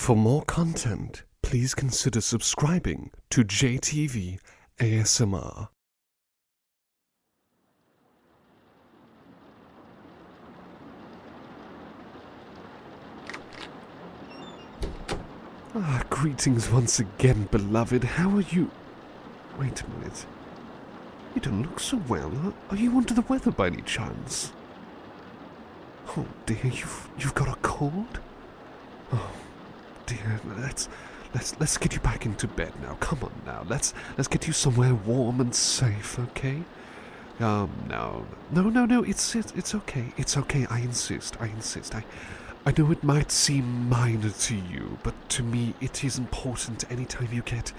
For more content, please consider subscribing to JTV ASMR. Greetings once again, beloved. How are you? Wait a minute. You don't look so well. Are you under the weather by any chance? Oh dear, you've got a cold? Oh dear, let's get you back into bed now. Come on now, let's get you somewhere warm and safe, okay? No, it's okay. It's okay. I insist. I know it might seem minor to you, but to me it is important anytime you get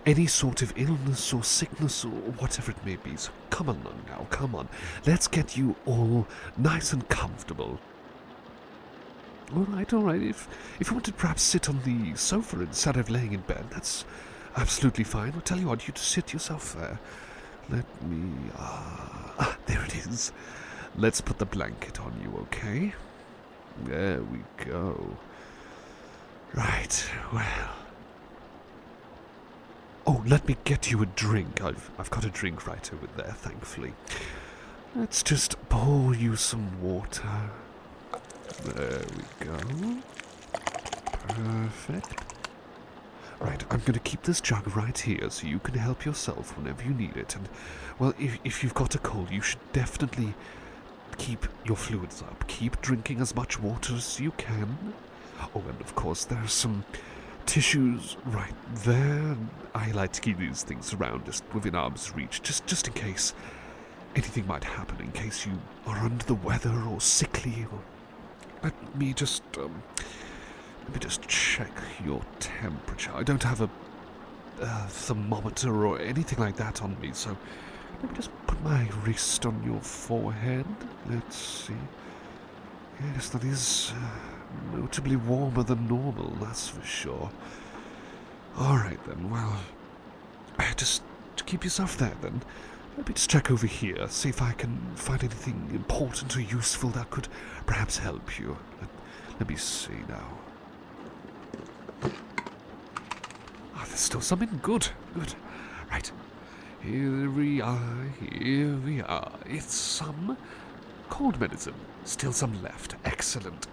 any sort of illness or sickness or whatever it may be. So come on now, come on. Let's get you all nice and comfortable. All right. If you want to perhaps sit on the sofa instead of laying in bed, that's absolutely fine. I'll tell you what, you just sit yourself there. Let me... there it is. Let's put the blanket on you, okay? There we go. Right, well... Oh, let me get you a drink. I've got a drink right over there, thankfully. Let's just pour you some water. There we go. Perfect. Right, I'm going to keep this jug right here so you can help yourself whenever you need it. And, well, if you've got a cold, you should definitely keep your fluids up. Keep drinking as much water as you can. Oh, and of course, there's some tissues right there. I like to keep these things around just within arm's reach, just in case anything might happen, in case you are under the weather or sickly. Or let me just check your temperature. I don't have a thermometer or anything like that on me, so let me just put my wrist on your forehead. Let's see. Yes, that is notably warmer than normal, that's for sure. Alright then, well, just to keep yourself there then, let me just check over here, see if I can find anything important or useful that could perhaps help you. Let me see now. There's still something good. Right. Here we are. It's some cold medicine. Still some left. Excellent.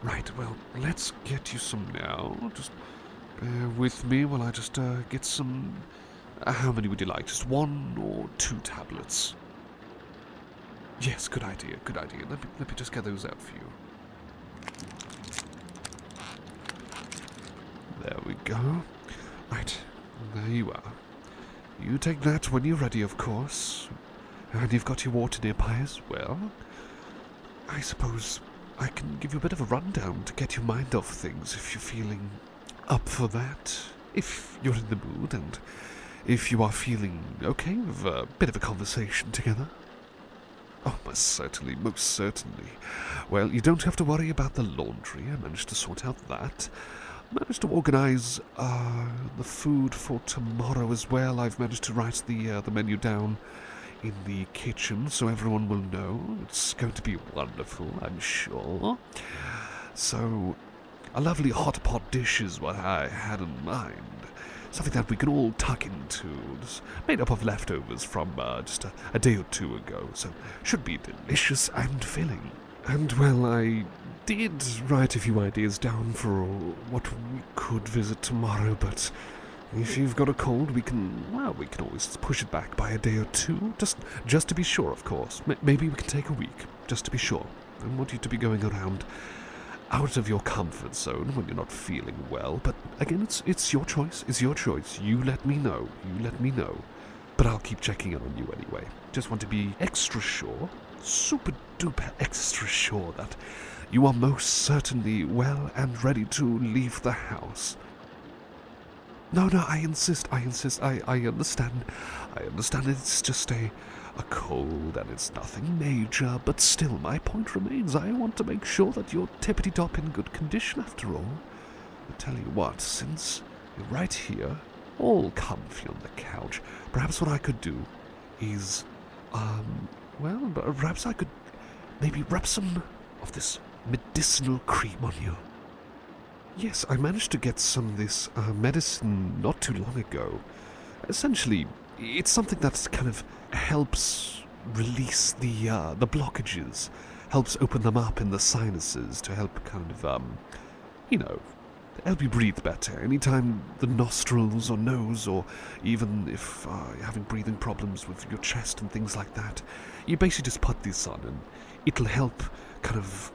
Right, well, let's get you some now. Just bear with me while I just get some... how many would you like? Just 1 or 2 tablets? Yes, good idea. Let me just get those out for you. There we go. Right, there you are. You take that when you're ready, of course. And you've got your water nearby as well. I suppose I can give you a bit of a rundown to get your mind off things if you're feeling up for that. If you're in the mood and if you are feeling okay with a bit of a conversation together. Oh, most certainly. Well, you don't have to worry about the laundry. I managed to sort out that. Managed to organise the food for tomorrow as well. I've managed to write the menu down in the kitchen so everyone will know. It's going to be wonderful, I'm sure. So, a lovely hot pot dish is what I had in mind. Something that we can all tuck into. It's made up of leftovers from just a day or 2 ago. So, should be delicious and filling. And, well, I did write a few ideas down for what we could visit tomorrow, but if you've got a cold, we can always push it back by a day or 2, just to be sure, of course. Maybe we can take a week, just to be sure. I don't want you to be going around out of your comfort zone when you're not feeling well, but again, it's your choice, You let me know, But I'll keep checking in on you anyway. Just want to be extra sure, super duper extra sure that you are most certainly well and ready to leave the house. No, I insist. I understand. It's just a cold and it's nothing major, but still my point remains. I want to make sure that you're tippity-top in good condition after all. I tell you what, since you're right here, all comfy on the couch, perhaps what I could do is, perhaps I could maybe rub some of this medicinal cream on you. Yes, I managed to get some of this medicine not too long ago. Essentially, it's something that kind of helps release the blockages, helps open them up in the sinuses to help kind of, you know, help you breathe better. Anytime the nostrils or nose, or even if you're having breathing problems with your chest and things like that, you basically just put this on and it'll help kind of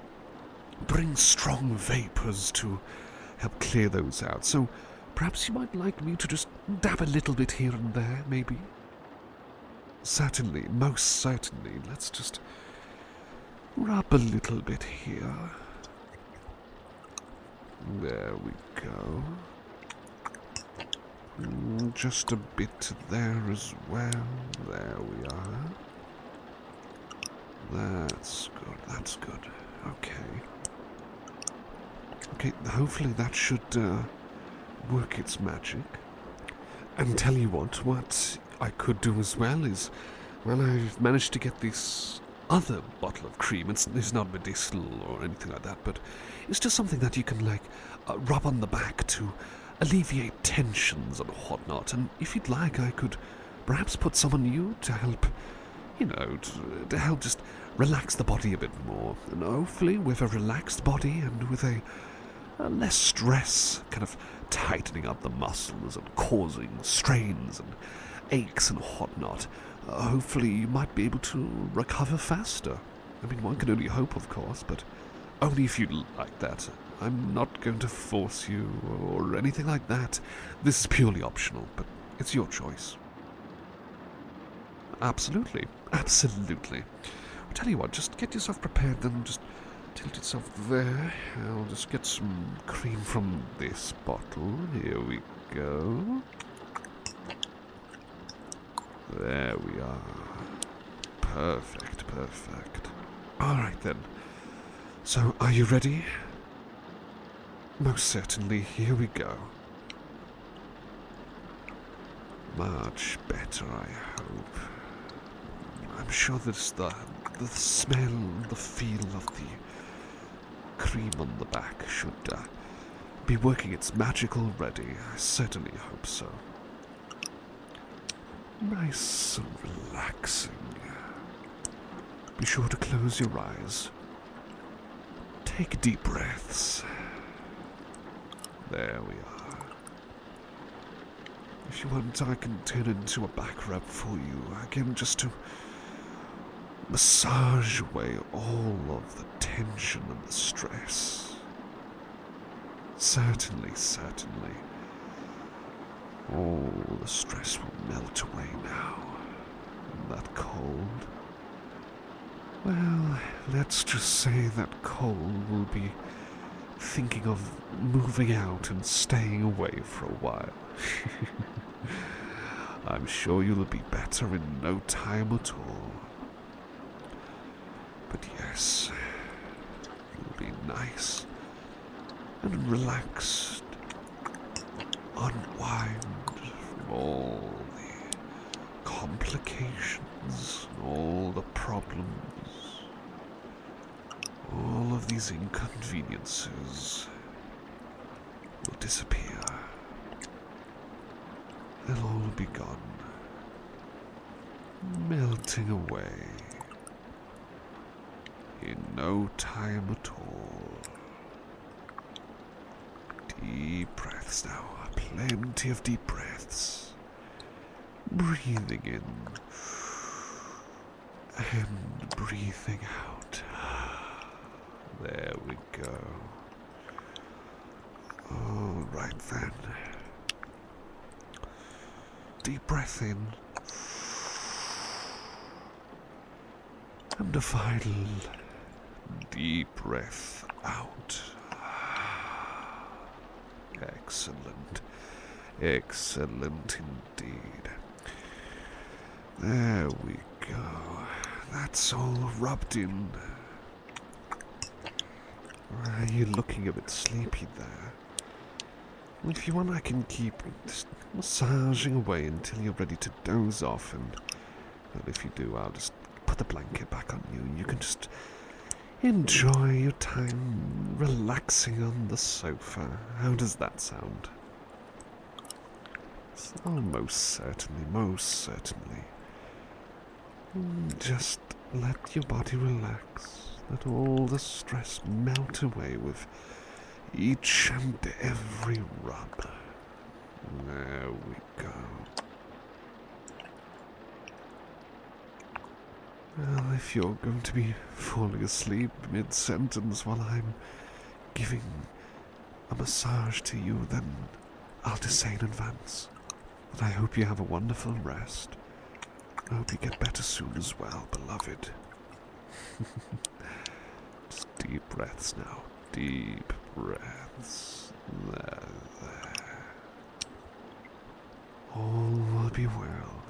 bring strong vapors to help clear those out. So perhaps you might like me to just dab a little bit here and there, maybe? Certainly, most certainly. Let's just rub a little bit here. There we go. Just a bit there as well. There we are. That's good, that's good. Okay. Okay, hopefully that should work its magic. And tell you what I could do as well is, well, I've managed to get this other bottle of cream. It's not medicinal or anything like that, but it's just something that you can, like, rub on the back to alleviate tensions and whatnot. And if you'd like, I could perhaps put some on you to help, you know, to help just relax the body a bit more. And hopefully with a relaxed body and with a less stress kind of tightening up the muscles and causing strains and aches and whatnot, hopefully you might be able to recover faster. I mean, one can only hope, of course, but only if you'd like that. I'm not going to force you or anything like that. This is purely optional, but it's your choice. Absolutely. Absolutely. I'll tell you what, just get yourself prepared, then just tilt yourself there. I'll just get some cream from this bottle. Here we go. There we are. Perfect, perfect. Alright then. So, are you ready? Most certainly, here we go. Much better, I hope. I'm sure that the smell, the feel of the cream on the back should be working its magic already. I certainly hope so. Nice and relaxing. Be sure to close your eyes. Take deep breaths. There we are. If you want, I can turn into a back rub for you. Again, just to massage away all of the tension and the stress. Certainly, certainly. All the stress will melt away now. And that cold, well, let's just say that cold will be thinking of moving out and staying away for a while. I'm sure you'll be better in no time at all. But yes, you'll be nice and relaxed, unwind from all the complications, all the problems, all of these inconveniences will disappear. They'll all be gone, melting away in no time at all. Deep breaths now, plenty of deep breaths. Breathing in and breathing out. There we go. All right then. Deep breath in. And a final deep breath out. Excellent. Excellent indeed. There we go. That's all rubbed in. You're looking a bit sleepy there. If you want, I can keep just massaging away until you're ready to doze off, and if you do, I'll just put the blanket back on you, and you can just, enjoy your time relaxing on the sofa. How does that sound? Oh, most certainly, most certainly. Just let your body relax. Let all the stress melt away with each and every rub. There we go. Well, if you're going to be falling asleep mid-sentence while I'm giving a massage to you, then I'll just say in advance that I hope you have a wonderful rest. I hope you get better soon as well, beloved. Just deep breaths now. Deep breaths. There, there. All will be well.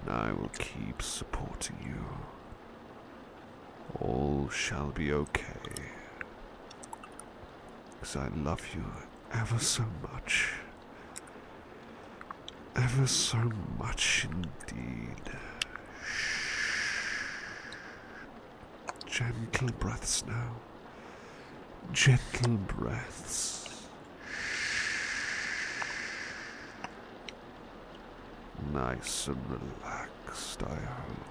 And I will keep supporting you. All shall be okay. Because I love you ever so much. Ever so much indeed. Gentle breaths now. Gentle breaths. Nice and relaxed, I hope.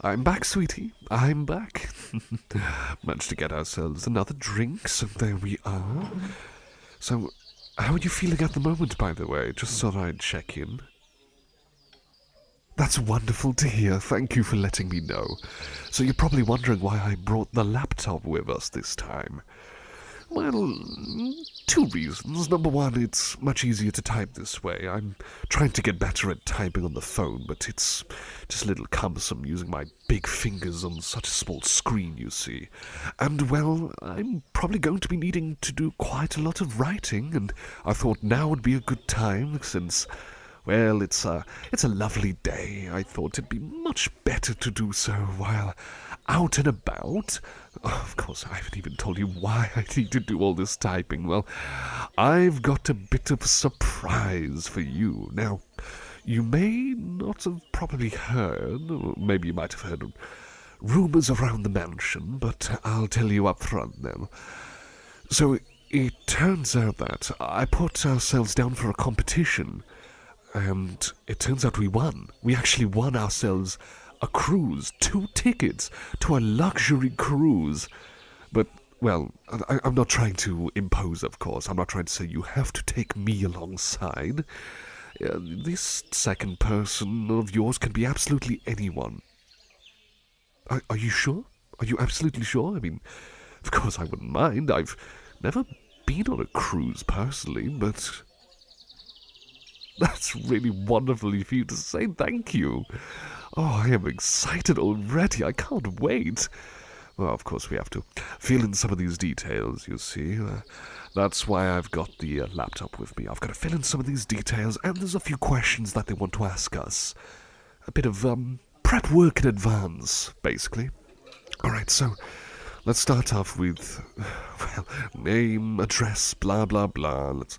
I'm back, sweetie. I'm back. Managed to get ourselves another drink, so there we are. So, how are you feeling at the moment, by the way? Just thought I'd check in. That's wonderful to hear. Thank you for letting me know. So you're probably wondering why I brought the laptop with us this time. Well, two reasons. Number one, it's much easier to type this way. I'm trying to get better at typing on the phone, but it's just a little cumbersome using my big fingers on such a small screen, you see. And, well, I'm probably going to be needing to do quite a lot of writing, and I thought now would be a good time since, well, it's a lovely day. I thought it'd be much better to do so while out and about. Oh, of course, I haven't even told you why I need to do all this typing. Well, I've got a bit of a surprise for you. Now, you may not have probably heard, or maybe you might have heard rumors around the mansion, but I'll tell you up front then. So, it turns out that I put ourselves down for a competition, and it turns out we won. We actually won ourselves a cruise, 2 tickets to a luxury cruise. But, well, I'm not trying to impose, of course. I'm not trying to say you have to take me alongside. This second person of yours can be absolutely anyone. Are you sure? Are you absolutely sure? I mean, of course I wouldn't mind. I've never been on a cruise personally, but that's really wonderful of you to say. Thank you. Oh, I am excited already. I can't wait. Well, of course, we have to fill in some of these details, you see. That's why I've got the laptop with me. I've got to fill in some of these details, and there's a few questions that they want to ask us. A bit of prep work in advance, basically. All right, so let's start off with, well, name, address, blah, blah, blah. Let's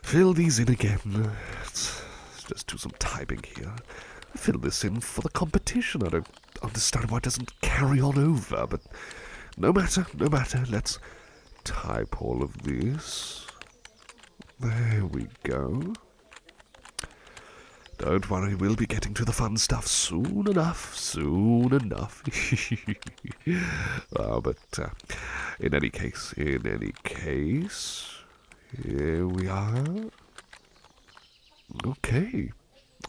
fill these in again. Let's just do some typing here. Fill this in for the competition. I don't understand why it doesn't carry on over, but no matter. Let's type all of this. There we go. Don't worry, we'll be getting to the fun stuff soon enough. But in any case, here we are.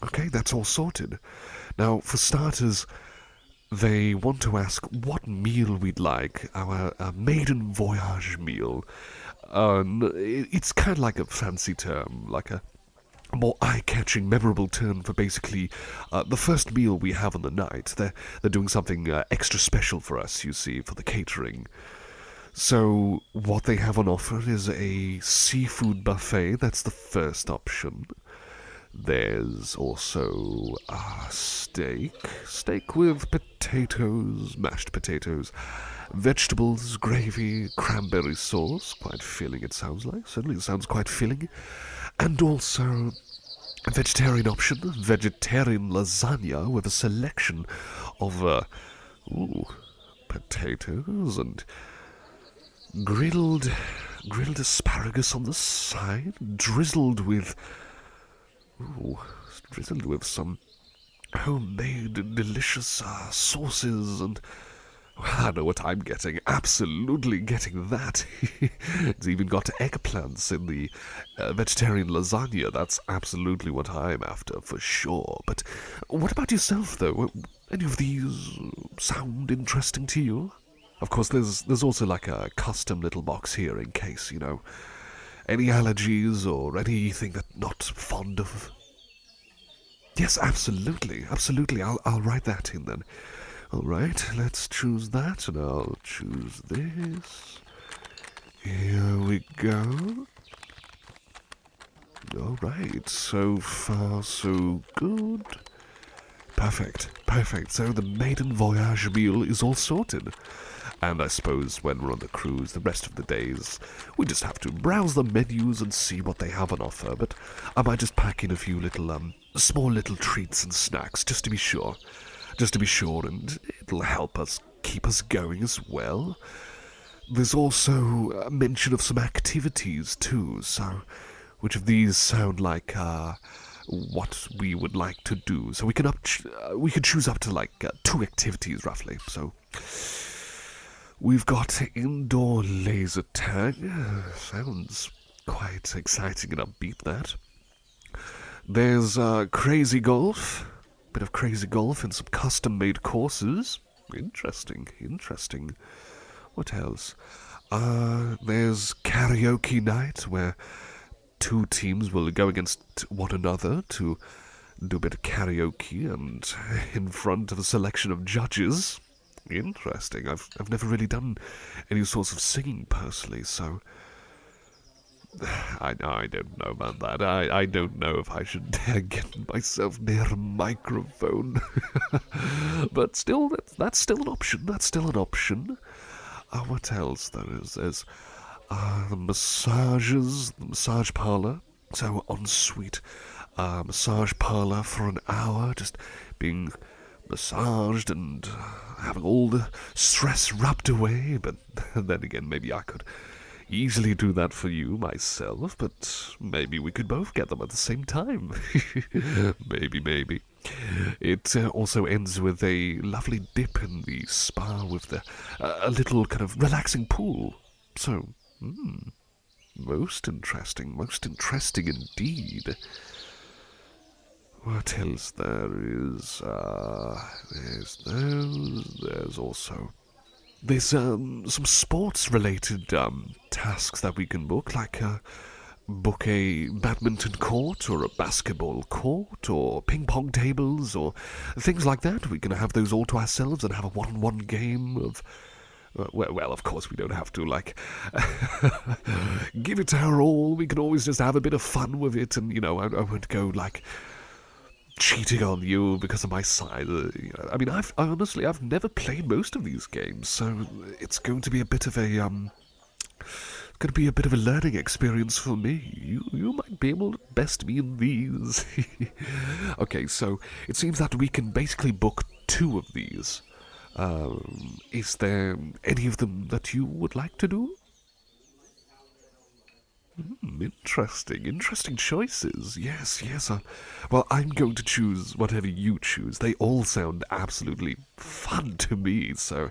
Okay, that's all sorted. Now, for starters, they want to ask what meal we'd like, our maiden voyage meal. It's kind of like a fancy term, like a more eye-catching, memorable term for basically the first meal we have on the night. They're doing something extra special for us, you see, for the catering. So what they have on offer is a seafood buffet. That's the first option. There's also steak with potatoes, mashed potatoes, vegetables, gravy, cranberry sauce. Quite filling, it sounds like. Certainly it sounds quite filling. And also a vegetarian option, vegetarian lasagna with a selection of potatoes and grilled asparagus on the side, drizzled with some homemade delicious sauces, and I know what I'm getting. Absolutely getting that. It's even got eggplants in the vegetarian lasagna. That's absolutely what I'm after, for sure. But what about yourself, though? Any of these sound interesting to you? Of course, there's also like a custom little box here in case, any allergies or anything that not fond of. Yes, absolutely. I'll write that in then. All right, let's choose that, and I'll choose this. Here we go. All right, so far so good. Perfect. So the maiden voyage meal is all sorted. And I suppose when we're on the cruise, the rest of the days, we just have to browse the menus and see what they have on offer. But I might just pack in a few little, small little treats and snacks, just to be sure. And it'll help us keep us going as well. There's also a mention of some activities too, so which of these sound like what we would like to do? So we could choose up to like 2 activities roughly. So we've got indoor laser tag. Sounds quite exciting and upbeat, that. There's crazy golf. Bit of crazy golf and some custom-made courses. Interesting. What else? There's karaoke night, where 2 teams will go against one another to do a bit of karaoke and in front of a selection of judges. Interesting. I've never really done any sorts of singing personally, so I don't know about that. I don't know if I should dare get myself near a microphone. But still, that's still an option. What else there is? There's the massages, the massage parlor. So ensuite, massage parlor for an hour, just being massaged and having all the stress rubbed away. But then again, maybe I could easily do that for you myself, but maybe we could both get them at the same time. Maybe. It also ends with a lovely dip in the spa with a little kind of relaxing pool. So, most interesting indeed. What else there is? There's those. There's also there's some sports-related tasks that we can book, like book a badminton court or a basketball court or ping-pong tables or things like that. We can have those all to ourselves and have a one-on-one game of. Well, of course, we don't have to, give it our all. We can always just have a bit of fun with it, and, I won't go, cheating on you because of my size. I mean, I've never played most of these games, so it's going to be a bit of a learning experience for me. You might be able to best me in these. Okay, so it seems that we can basically book 2 of these. Is there any of them that you would like to do? Interesting choices. Yes. Well, I'm going to choose whatever you choose. They all sound absolutely fun to me, so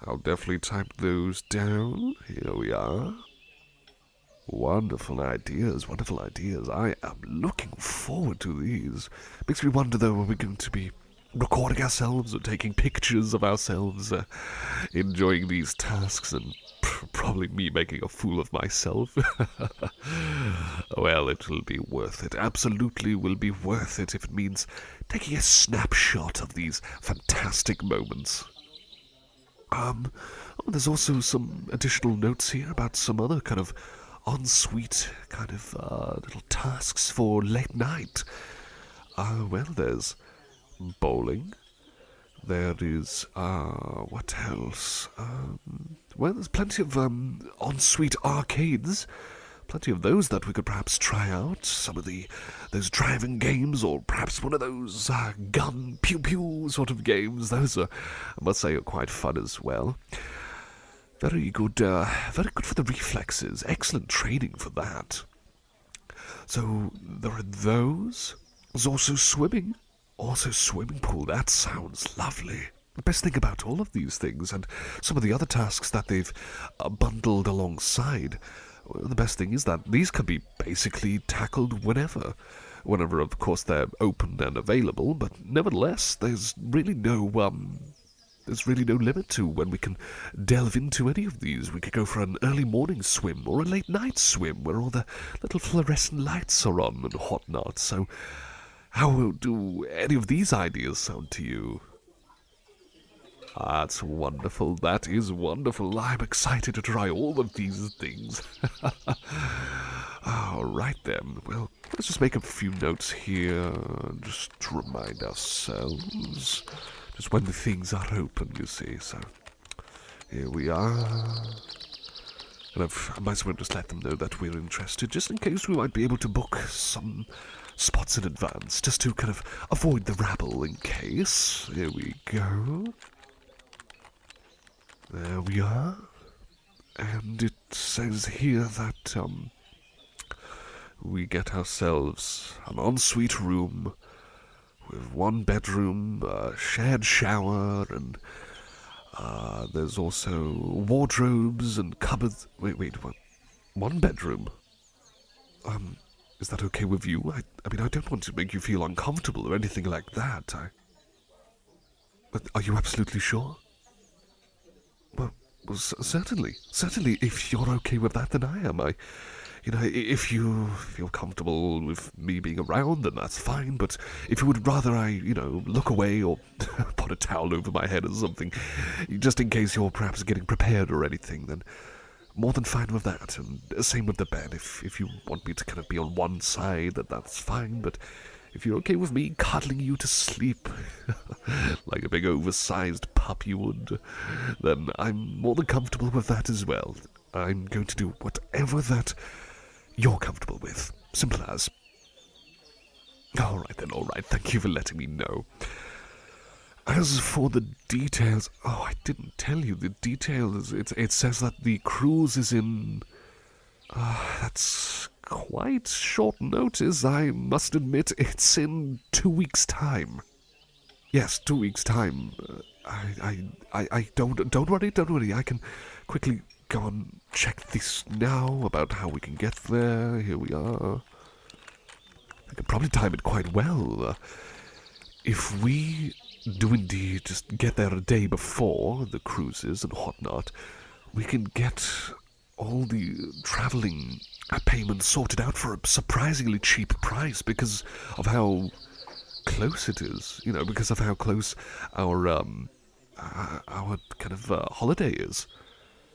I'll definitely type those down. Here we are. Wonderful ideas. I am looking forward to these. Makes me wonder, though, are we going to be recording ourselves or taking pictures of ourselves, enjoying these tasks, and probably me making a fool of myself. Well, it will be worth it. Absolutely will be worth it if it means taking a snapshot of these fantastic moments. there's also some additional notes here about some other kind of ensuite kind of little tasks for late night. Well, there's bowling. There is, what else? Well, there's plenty of ensuite arcades. Plenty of those that we could perhaps try out. Some of those driving games, or perhaps one of those gun pew-pew sort of games. Those are, I must say, are quite fun as well. Very good for the reflexes. Excellent training for that. So there are those. There's also swimming. Also swimming pool. That sounds lovely. The best thing about all of these things, and some of the other tasks that they've bundled alongside, the best thing is that these can be basically tackled whenever, of course, they're open and available. But nevertheless, there's really no limit to when we can delve into any of these. We could go for an early morning swim or a late night swim where all the little fluorescent lights are on and whatnot. So, how do any of these ideas sound to you? That's wonderful. That is wonderful. I'm excited to try all of these things. All right then. Well, let's just make a few notes here, just to remind ourselves just when the things are open, you see. So here we are. And I might as well just let them know that we're interested, just in case we might be able to book some spots in advance, just to kind of avoid the rabble in case. Here we go. There we are. And it says here that we get ourselves an ensuite room with one bedroom, a shared shower, and there's also wardrobes and cupboards. Wait, what? One bedroom? Is that okay with you? I mean, I don't want to make you feel uncomfortable or anything like that. But are you absolutely sure? Well, certainly. If you're okay with that, then I am. If you feel comfortable with me being around, then that's fine. But if you would rather I, look away or put a towel over my head or something, just in case you're perhaps getting prepared or anything, then more than fine with that. And same with the bed. If you want me to kind of be on one side, then that's fine. But if you're okay with me cuddling you to sleep like a big oversized puppy would, then I'm more than comfortable with that as well. I'm going to do whatever that you're comfortable with. Simple as. All right. Thank you for letting me know. As for the details, I didn't tell you the details. It says that the cruise is in... that's quite short notice, I must admit. It's in 2 weeks' time. Yes, 2 weeks' time. Don't worry. I can quickly go and check this now about how we can get there. Here we are. I can probably time it quite well. If we do indeed just get there a day before the cruises and whatnot, we can get all the travelling payments sorted out for a surprisingly cheap price because of how close it is. Because of how close our kind of holiday is.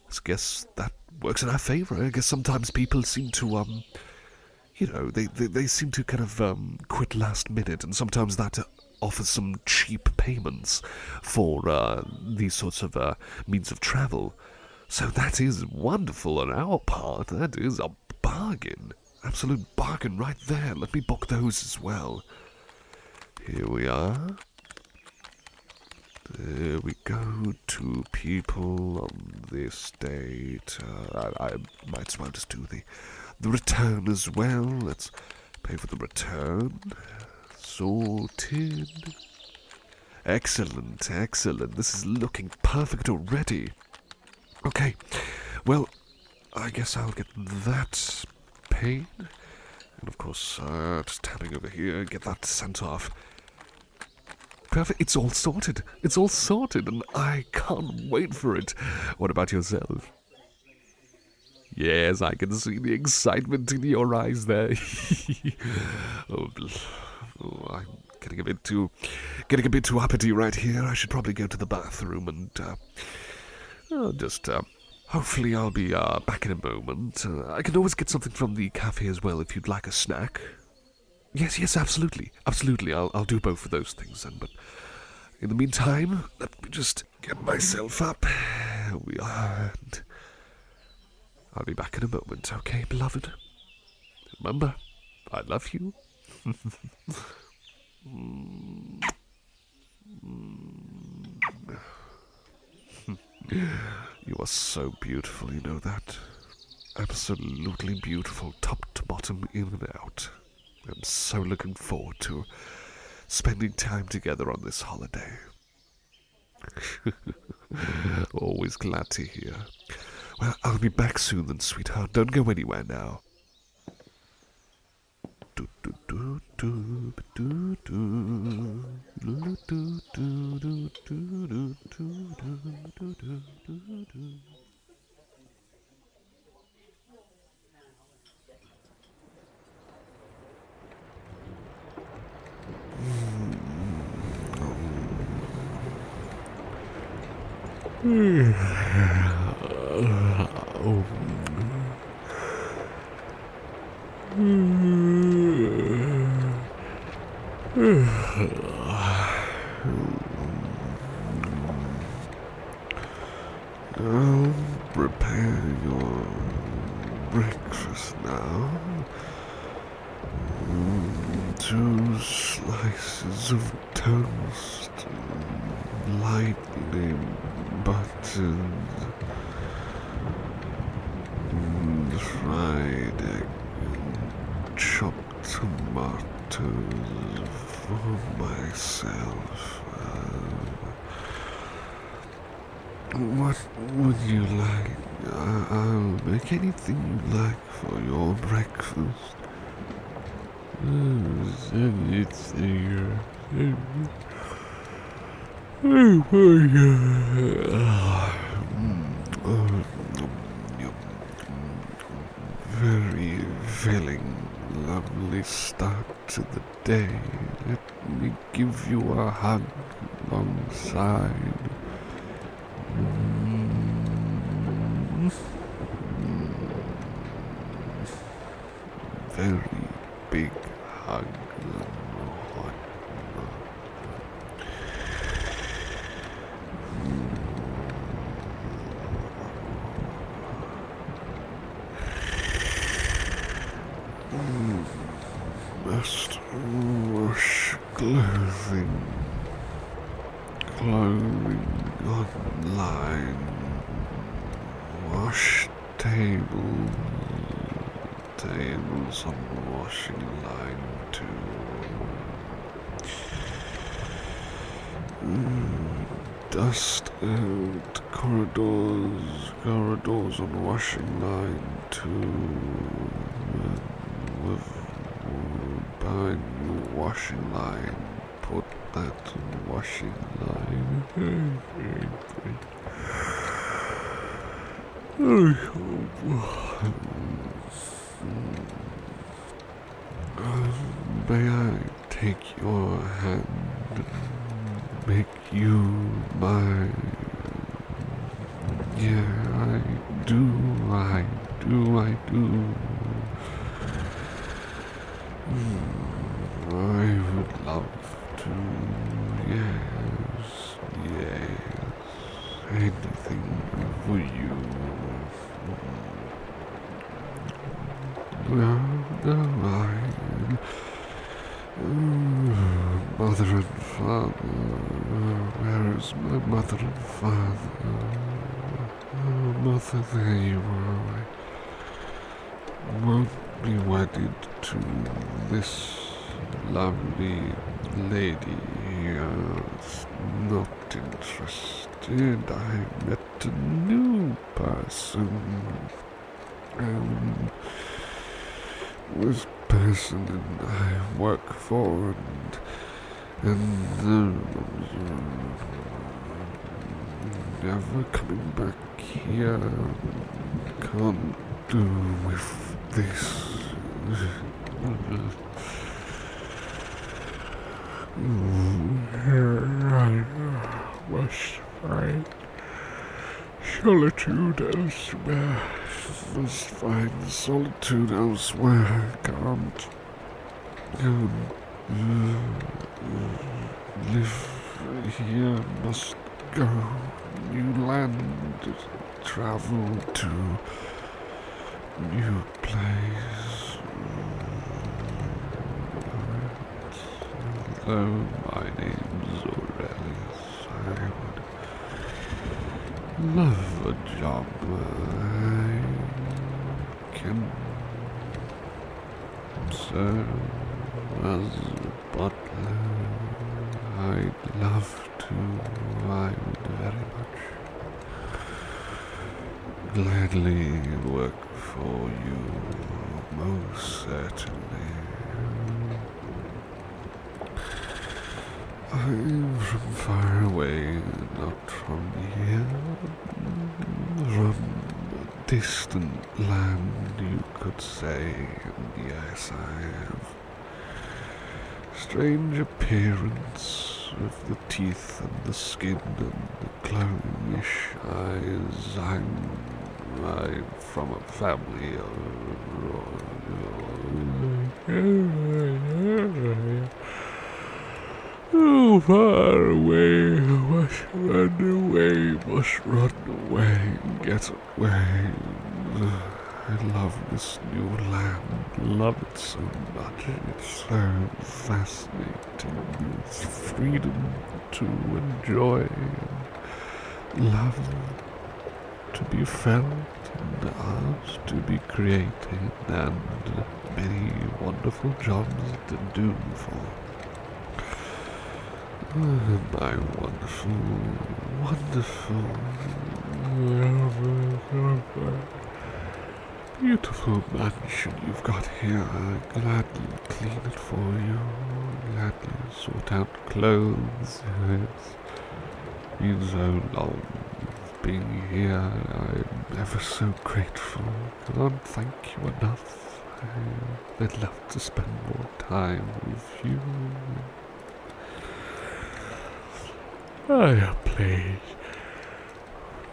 I guess that works in our favour. I guess sometimes people seem to, they seem to kind of quit last minute, and sometimes that offers some cheap payments for these sorts of means of travel. So that is wonderful on our part. That is a bargain. Absolute bargain right there. Let me book those as well. Here we are. There we go. 2 people on this date. I might as well just do the return as well. Let's pay for the return. Sorted. Excellent. This is looking perfect already. Okay, well, I guess I'll get that paid. And of course, just tapping over here, get that sent off. Perfect, it's all sorted, and I can't wait for it. What about yourself? Yes, I can see the excitement in your eyes there. I'm getting a bit too uppity right here. I should probably go to the bathroom and Hopefully I'll be back in a moment. I can always get something from the cafe as well if you'd like a snack. Yes, absolutely. Absolutely, I'll do both of those things then, but in the meantime, let me just get myself up. Here we are, and I'll be back in a moment, okay, beloved? Remember, I love you. You are so beautiful, you know that? Absolutely beautiful, top to bottom, in and out. I'm so looking forward to spending time together on this holiday. Always glad to hear. Well, I'll be back soon then, sweetheart. Don't go anywhere now. Now, prepare your breakfast now. 2 slices of toast, lightly buttered, fried egg, and chopped tomatoes for myself. What would you like? I'll make anything you like for your breakfast. Anything. Very filling, lovely start to the day. Let me give you a hug alongside. Very big hug and whatnot. Must wash clothing online, wash tables on the washing line too. Dust out corridors on the washing line too. Behind the washing line, put that on the washing line. May I take your hand and make you my... Yeah, I do. I would love to, yes, anything for you. Mother and father, where is my mother and father? Oh, mother, there you are. I won't be wedded to this lovely lady here. It's not interested. I met a new person. This person and I work for, and never coming back here. Can't do with this. I must find solitude elsewhere. Must find solitude elsewhere. Can't live here. Must go. New land. Travel to new place. Hello, my name's Aurelius. I would love a job where I can serve as a butler. I'd love to. I would very much gladly work for you, most certainly. I'm from far away, not from here, from a distant land, you could say, and yes, I have strange appearance of the teeth and the skin and the glowingish eyes. I'm from a family of oh, far away, must run away, get away. I love this new land, love it so much, it's so fascinating, it's freedom to enjoy, love to be felt, and art to be created, and many wonderful jobs to do for. My wonderful, beautiful mansion you've got here. I'll gladly clean it for you, gladly sort out clothes. It's been so long being here. I'm ever so grateful. Can't thank you enough. I'd love to spend more time with you. I play.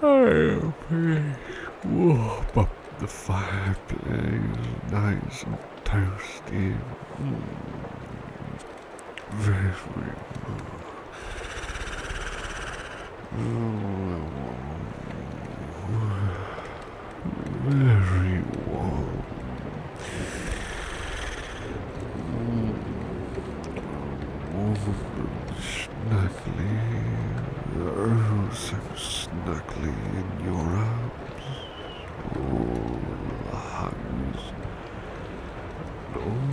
Warm up the fireplace, nice and toasty. Very very warm. Snuggly, oh, so snuggly in your arms. All the hugs, all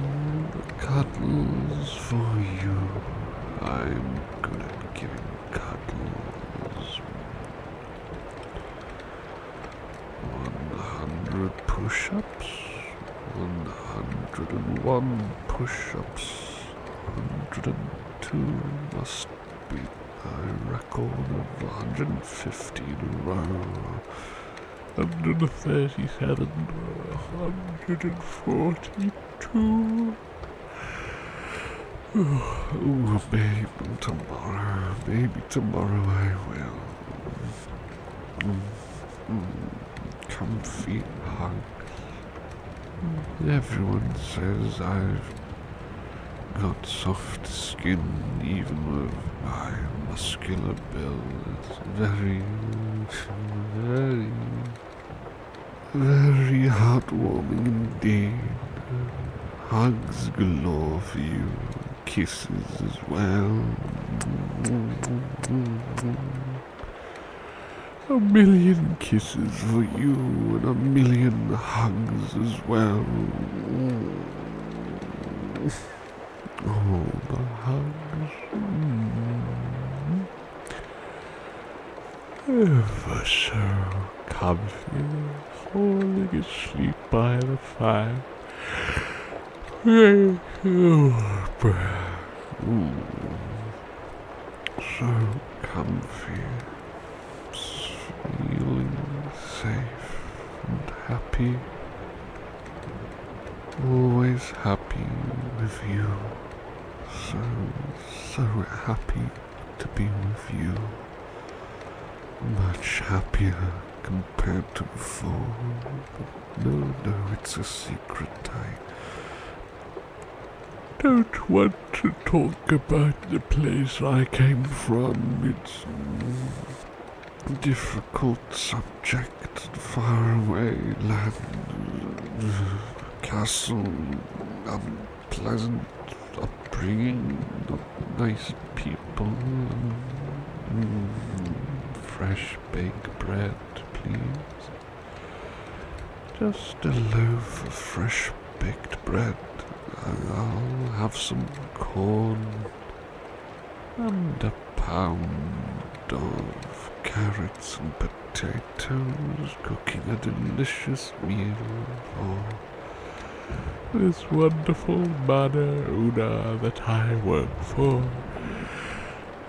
the cuddles for you. I'm good at giving cuddles. 100 push-ups, 101 push-ups, 102 must be a record of 150 in a row. 137, 142. Oh, maybe tomorrow I will. Comfy hugs. Everyone says I've got soft skin, even with my muscular build. It's very, very heartwarming indeed. Hugs galore for you, kisses as well. A million kisses for you and a million hugs as well. All the hugs. Ever so comfy, falling asleep by the fire. So comfy, feeling safe and happy, always happy with you, so happy to be with you. much happier compared to before. No, it's a secret. I don't want to talk about the place I came from. It's a difficult subject, faraway land, castle, unpleasant upbringing, not nice people. Fresh baked bread, please. Just a loaf of fresh baked bread. I'll have some corn and a pound of carrots and potatoes, cooking a delicious meal for this wonderful Mother Una that I work for.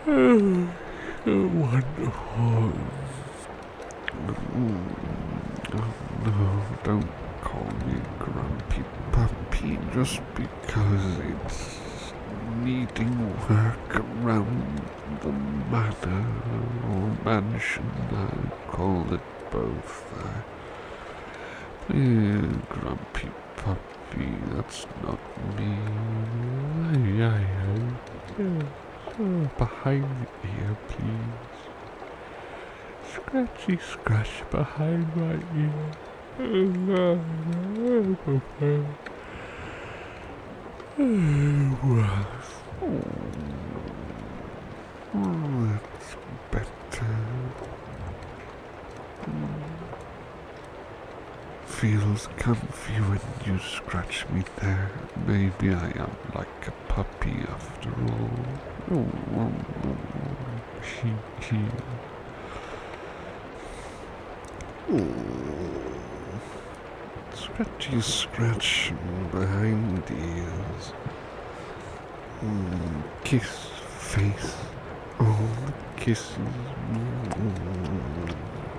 Oh, wonderful. Oh, no, don't call me Grumpy Puppy just because it's needing work around the manor or mansion. I call it both. Grumpy Puppy, that's not me. Behind the ear, please. Scratchy scratch behind my ear. That's better. Feels comfy when you scratch me there. Maybe I am like a puppy after all. Scratchy scratch behind the ears. Kiss face. Oh, the kisses.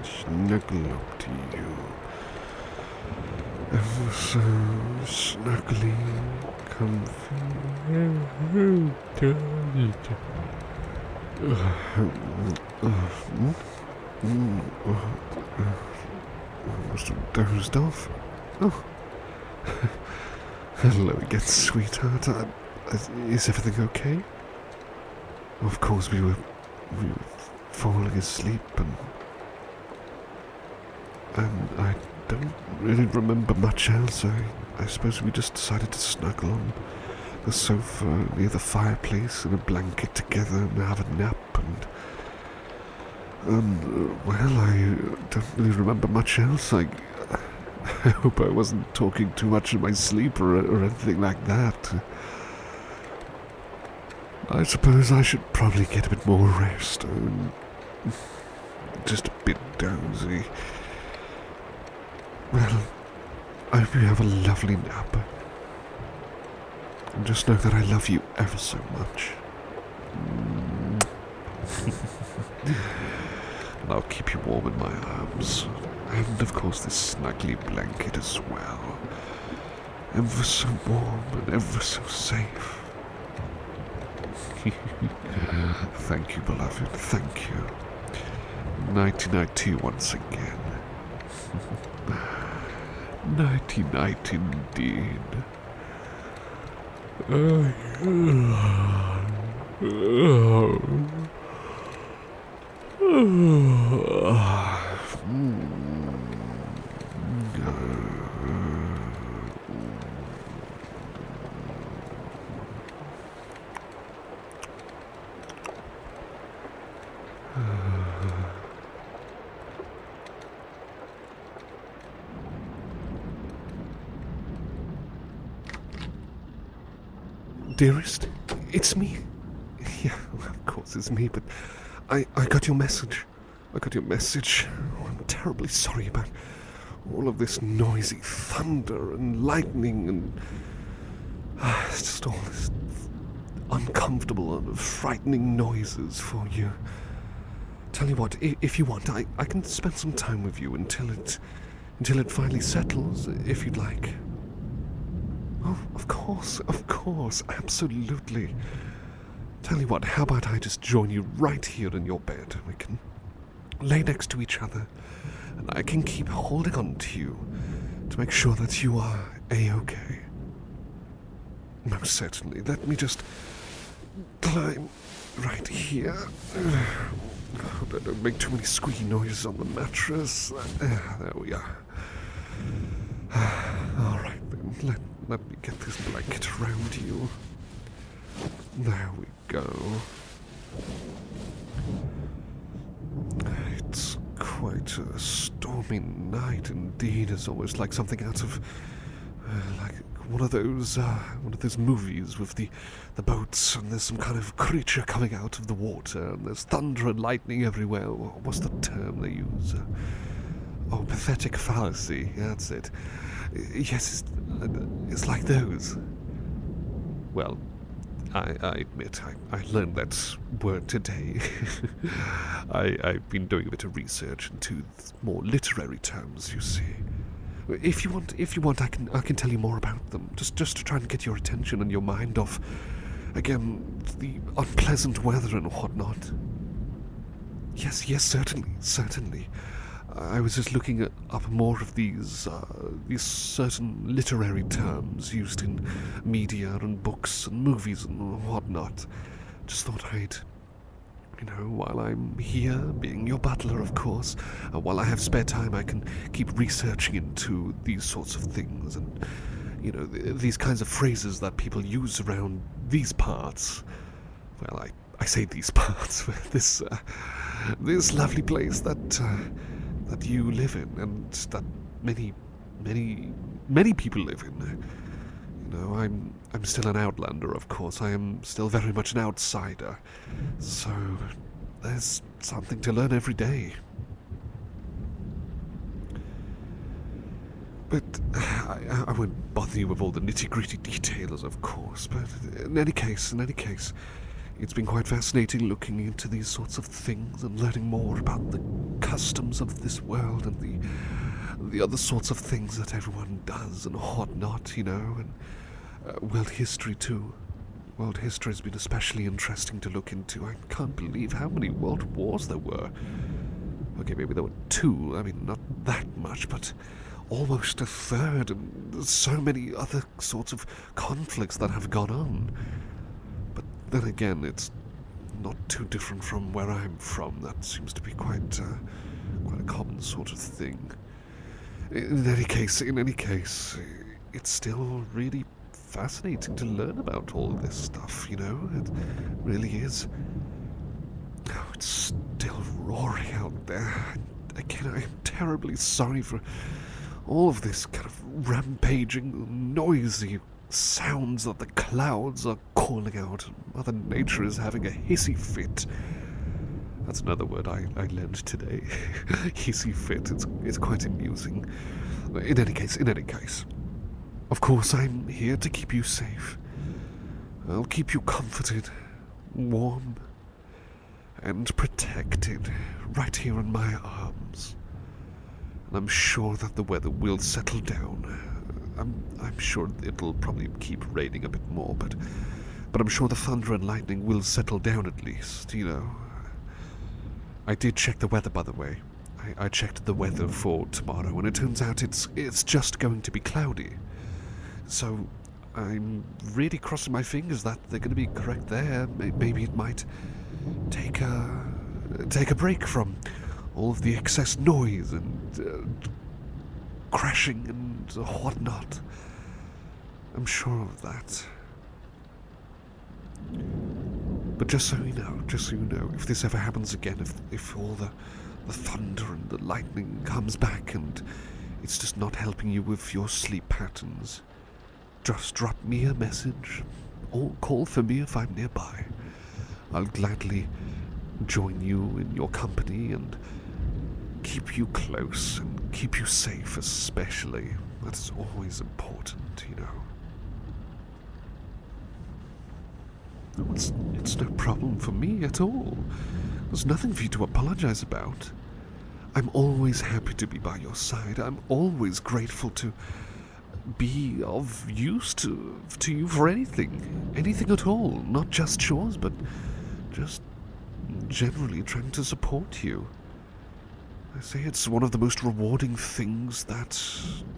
Snuggle up to you. Ever so snuggly, comfy. Must have dozed off. Oh. Hello again, sweetheart. Is everything okay? Of course, we were falling asleep, and I don't really remember much else. I suppose we just decided to snuggle on the sofa near the fireplace in a blanket together and have a nap, well, I don't really remember much else. I hope I wasn't talking too much in my sleep or anything like that. I suppose I should probably get a bit more rest. Just a bit dozy. Well, I hope you have a lovely nap. And just know that I love you ever so much. And I'll keep you warm in my arms. And of course this snuggly blanket as well. Ever so warm and ever so safe. Thank you, beloved. Thank you. Nighty-night to you once again. Nighty-night indeed. Dearest, it's me. Yeah, of course it's me, but I got your message. Oh, I'm terribly sorry about all of this noisy thunder and lightning and it's just all this uncomfortable and frightening noises for you. Tell you what, if you want, I can spend some time with you until it finally settles, if you'd like. Oh, of course, absolutely. Tell you what, how about I just join you right here in your bed? We can lay next to each other, and I can keep holding on to you to make sure that you are A-okay. Most certainly. Let me just climb right here. Hope I don't make too many squeaky noises on the mattress. There we are. All right, then. Let me get this blanket around you. There we go. It's quite a stormy night indeed. It's almost like something out of like one of those movies with the boats, and there's some kind of creature coming out of the water, and there's thunder and lightning everywhere. What's the term they use? Pathetic fallacy. That's it. Yes, it's like those. Well, I admit, I learned that word today. I've been doing a bit of research into more literary terms, you see. If you want, I can tell you more about them, just to try and get your attention and your mind off, again, the unpleasant weather and whatnot. Yes, certainly. I was just looking up more of these certain literary terms used in media and books and movies and whatnot. Just thought I'd, while I'm here, being your butler, of course, while I have spare time, I can keep researching into these sorts of things and, these kinds of phrases that people use around these parts. Well, I say these parts, this lovely place that you live in, and that many people live in. I'm still an outlander, of course. I am still very much an outsider. So there's something to learn every day. But I won't bother you with all the nitty-gritty details, of course. But in any case, it's been quite fascinating looking into these sorts of things and learning more about the customs of this world and the other sorts of things that everyone does and whatnot, and world history too. World history has been especially interesting to look into. I can't believe how many world wars there were. Okay, maybe there were 2. I mean, not that much, but almost a third, and so many other sorts of conflicts that have gone on. But then again, it's not too different from where I'm from. That seems to be quite a common sort of thing. In any case, it's still really fascinating to learn about all of this stuff, It really is. Oh, it's still roaring out there. Again, I am terribly sorry for all of this kind of rampaging, noisy sounds that the clouds are calling out. Mother Nature is having a hissy fit. That's another word I learned today. Hissy fit. It's quite amusing. In any case, of course I'm here to keep you safe. I'll keep you comforted, warm, and protected right here in my arms. And I'm sure that the weather will settle down. I'm sure it'll probably keep raining a bit more, but I'm sure the thunder and lightning will settle down at least, I did check the weather, by the way. I checked the weather for tomorrow, and it turns out it's just going to be cloudy. So I'm really crossing my fingers that they're going to be correct there. Maybe it might take a break from all of the excess noise and crashing and whatnot. I'm sure of that. But just so you know, if this ever happens again, if all the thunder and the lightning comes back and it's just not helping you with your sleep patterns, just drop me a message or call for me if I'm nearby. I'll gladly join you in your company and keep you close and keep you safe, especially. That's always important, It's no problem for me at all. There's nothing for you to apologize about. I'm always happy to be by your side. I'm always grateful to be of use to you for anything at all. Not just chores, but just generally trying to support you. I say it's one of the most rewarding things that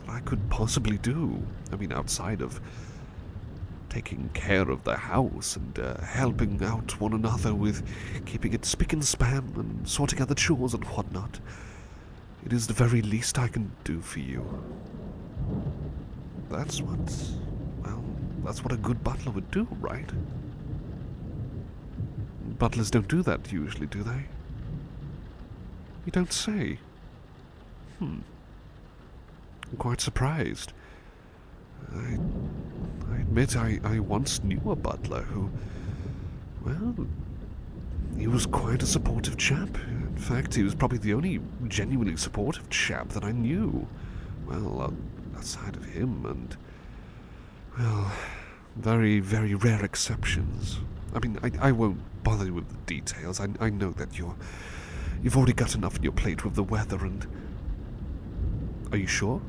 I could possibly do. I mean, outside of taking care of the house and helping out one another with keeping it spick and span and sorting out the chores and whatnot. It is the very least I can do for you. That's what a good butler would do, right? Butlers don't do that usually, do they? You don't say. I'm quite surprised. I admit I once knew a butler who, well, he was quite a supportive chap. In fact, he was probably the only genuinely supportive chap that I knew. Well, outside of him and, well, very, very rare exceptions. I mean, I won't bother you with the details. I know that you've already got enough on your plate with the weather and... Are you sure?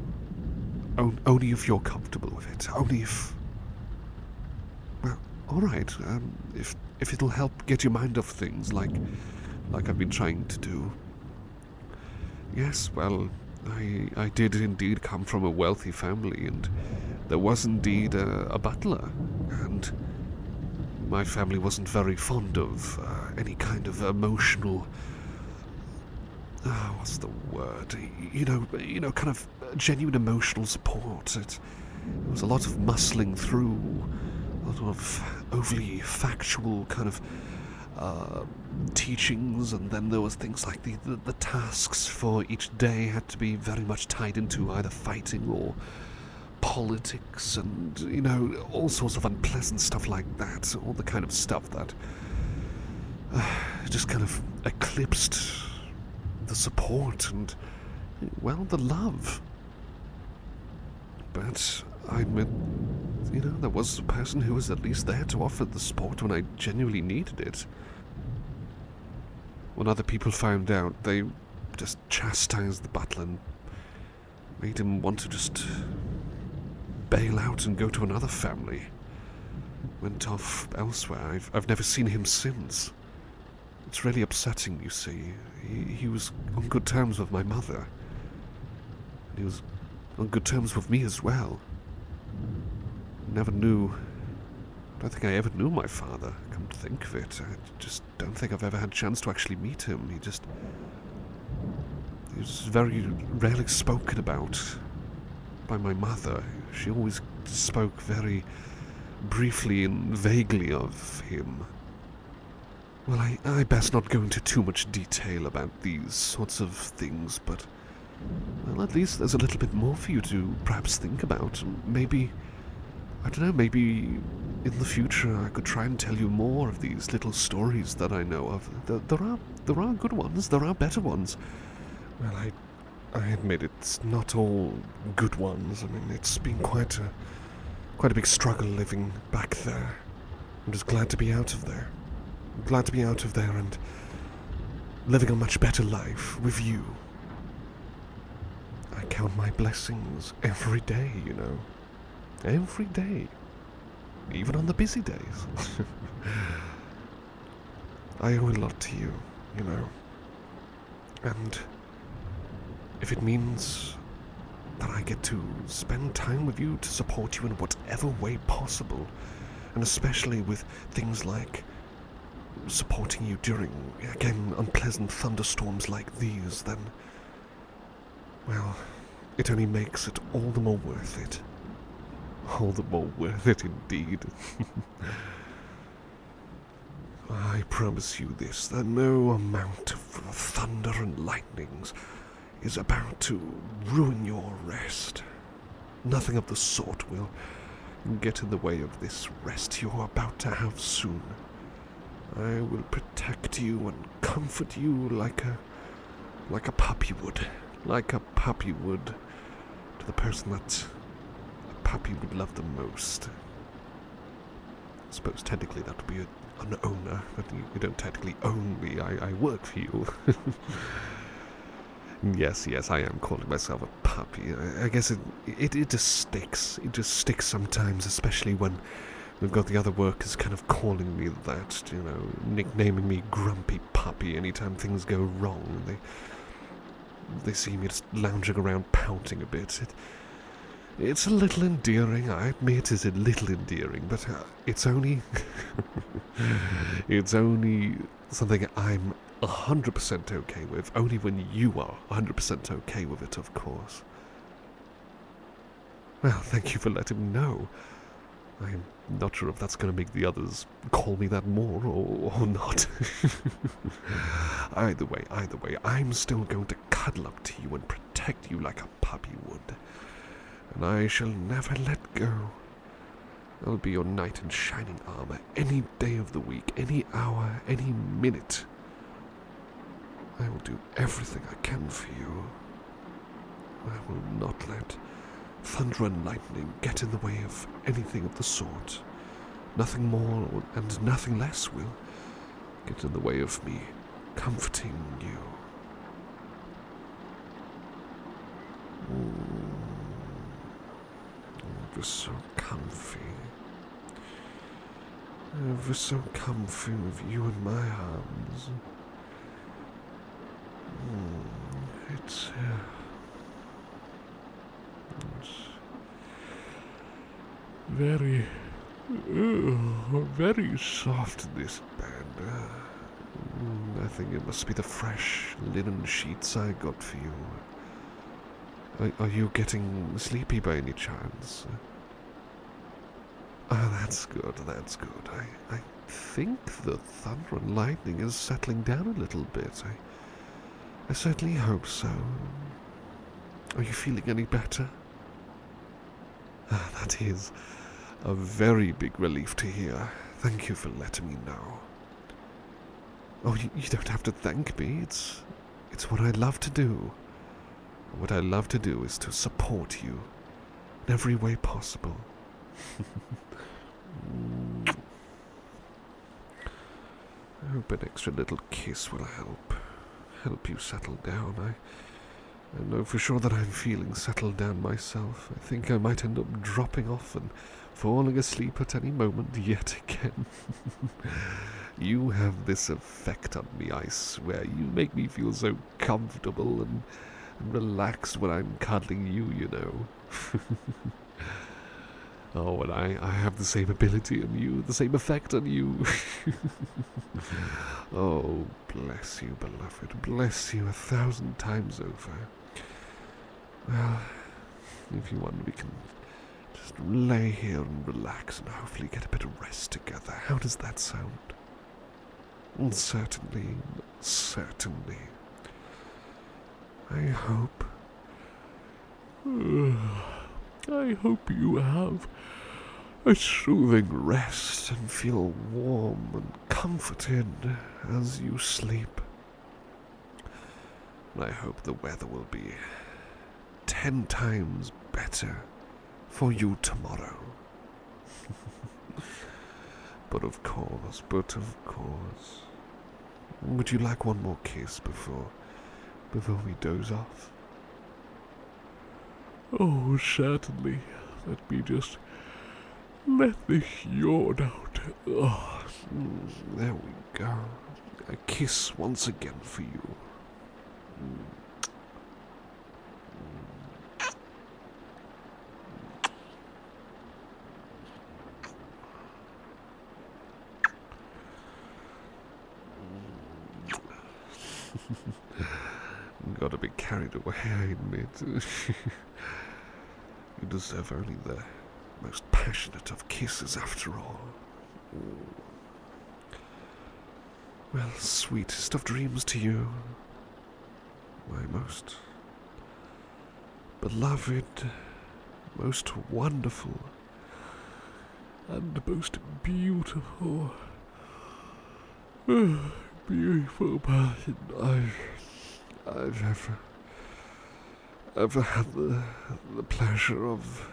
Only if you're comfortable with it. Only if... Well, alright. If it'll help get your mind off things like I've been trying to do. Yes, well, I did indeed come from a wealthy family, and there was indeed a butler, and my family wasn't very fond of any kind of emotional... what's the word? You know, kind of genuine emotional support. It was a lot of muscling through, a lot of overly factual kind of teachings, and then there was things like the tasks for each day had to be very much tied into either fighting or politics, and, you know, all sorts of unpleasant stuff like that, all the kind of stuff that just kind of eclipsed the support and, well, the love. But I admit, you know, there was a person who was at least there to offer the support when I genuinely needed it. When other people found out, they just chastised the butler and made him want to just bail out and go to another family. Went off elsewhere. I've never seen him since. It's really upsetting, you see. He was on good terms with my mother. And he was on good terms with me as well. I don't think I ever knew my father, come to think of it. I just don't think I've ever had a chance to actually meet him. He was very rarely spoken about by my mother. She always spoke very briefly and vaguely of him. Well, I best not go into too much detail about these sorts of things, but, well, at least there's a little bit more for you to perhaps think about. Maybe, I don't know, maybe in the future I could try and tell you more of these little stories that I know of. There are good ones, there are better ones. Well, I admit it's not all good ones. I mean, it's been quite a big struggle living back there. I'm just glad to be out of there. I'm glad to be out of there and living a much better life with you. I count my blessings every day, you know. Every day. Even on the busy days. I owe a lot to you, you know. And if it means that I get to spend time with you to support you in whatever way possible, and especially with things like supporting you during, again, unpleasant thunderstorms like these, then, well, it only makes it all the more worth it. All the more worth it indeed. I promise you this, that no amount of thunder and lightnings is about to ruin your rest. Nothing of the sort will get in the way of this rest you're about to have soon. I will protect you and comfort you like a puppy would. Like a puppy would to the person that a puppy would love the most. I suppose technically that would be an owner, but you don't technically own me. I work for you. Yes, I am calling myself a puppy. I guess it just sticks. It just sticks sometimes, especially when we've got the other workers kind of calling me that, you know, nicknaming me Grumpy Puppy anytime things go wrong. they see me just lounging around pouting a bit. It's a little endearing, I admit it's a little endearing, but it's only... it's only something I'm 100% okay with, only when you are 100% okay with it, of course. Well, thank you for letting me know. I'm not sure if that's going to make the others call me that more or not. Either way, I'm still going to cuddle up to you and protect you like a puppy would. And I shall never let go. I'll be your knight in shining armor any day of the week, any hour, any minute. I will do everything I can for you. I will not let thunder and lightning get in the way of anything of the sort. Nothing more and nothing less will get in the way of me comforting you. Ever so comfy. Ever so comfy with you in my arms. It's very, very soft, this bed. I think it must be the fresh linen sheets I got for you. Are you getting sleepy by any chance? Oh, that's good, that's good. I think the thunder and lightning is settling down a little bit. I certainly hope so. Are you feeling any better? That is a very big relief to hear. Thank you for letting me know. Oh, you don't have to thank me. It's what I love to do. What I love to do is to support you in every way possible. I hope an extra little kiss will help you settle down. I know for sure that I'm feeling settled down myself. I think I might end up dropping off and falling asleep at any moment yet again. You have this effect on me, I swear. You make me feel so comfortable and relaxed when I'm cuddling you, you know. Oh, and I have the same ability on you, the same effect on you. Oh, bless you, beloved. Bless you 1,000 times over. Well, if you want, we can just lay here and relax and hopefully get a bit of rest together. How does that sound? Certainly, certainly. I hope you have a soothing rest and feel warm and comforted as you sleep. And I hope the weather will be 10 times better for you tomorrow. But of course. Would you like one more kiss before we doze off? Oh, certainly. Let me just let this yawn out. Oh, there we go. A kiss once again for you. Got a bit carried away, I admit. You deserve only the most passionate of kisses, after all. Well, sweetest of dreams to you, my most beloved, most wonderful, and most beautiful person I've ever had the pleasure of.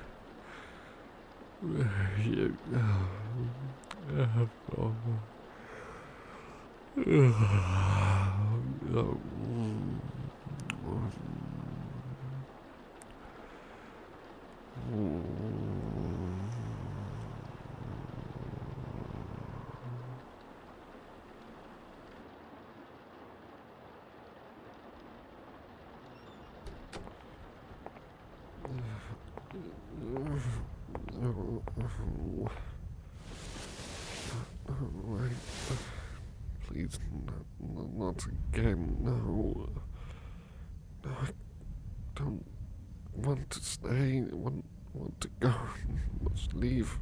Please, not again, no. No, I don't want to stay, want to go, must leave.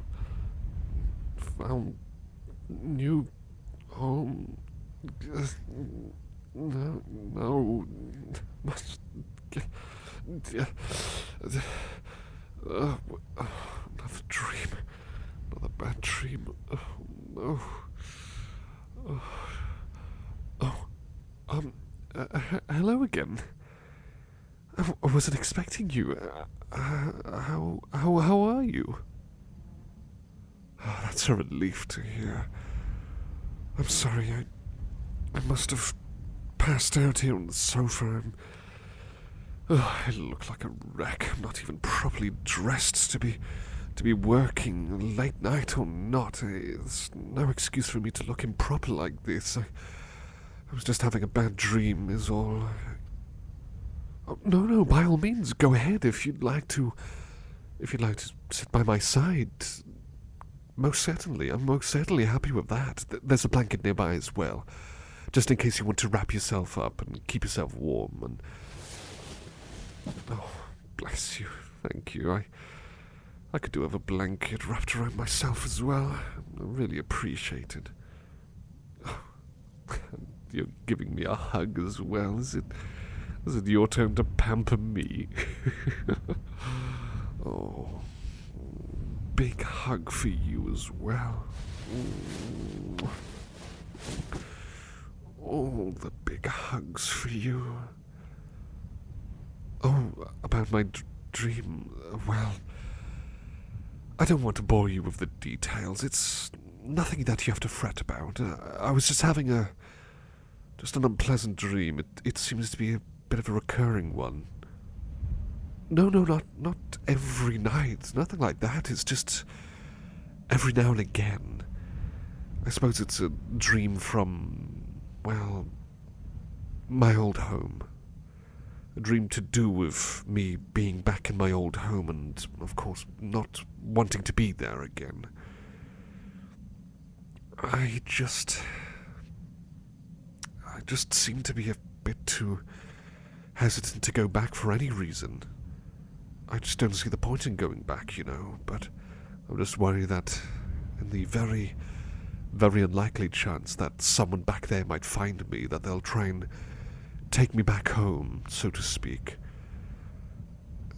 Found new home. No, must get. Another dream. Another bad dream. Oh, no. Hello again. I wasn't expecting you. How are you? Oh, that's a relief to hear. I'm sorry, I must have passed out here on the sofa. I look like a wreck. I'm not even properly dressed to be working late night or not. There's no excuse for me to look improper like this. I was just having a bad dream, is all. Oh, no, by all means, go ahead if you'd like to sit by my side. Most certainly, I'm most certainly happy with that. There's a blanket nearby as well, just in case you want to wrap yourself up and keep yourself warm. And oh, bless you, thank you. I could do with a blanket wrapped around myself as well. I really appreciate it. Oh, you're giving me a hug as well, is it? Is it your turn to pamper me? Oh, big hug for you as well. All the big hugs for you. Oh, about my dream, well, I don't want to bore you with the details. It's nothing that you have to fret about. I was just having just an unpleasant dream. It seems to be a bit of a recurring one. No, not every night. Nothing like that. It's just every now and again. I suppose it's a dream from, well, my old home. A dream to do with me being back in my old home and, of course, not wanting to be there again. I just seem to be a bit too hesitant to go back for any reason. I just don't see the point in going back, but I'm just worried that in the very, very unlikely chance that someone back there might find me, that they'll try and take me back home, so to speak.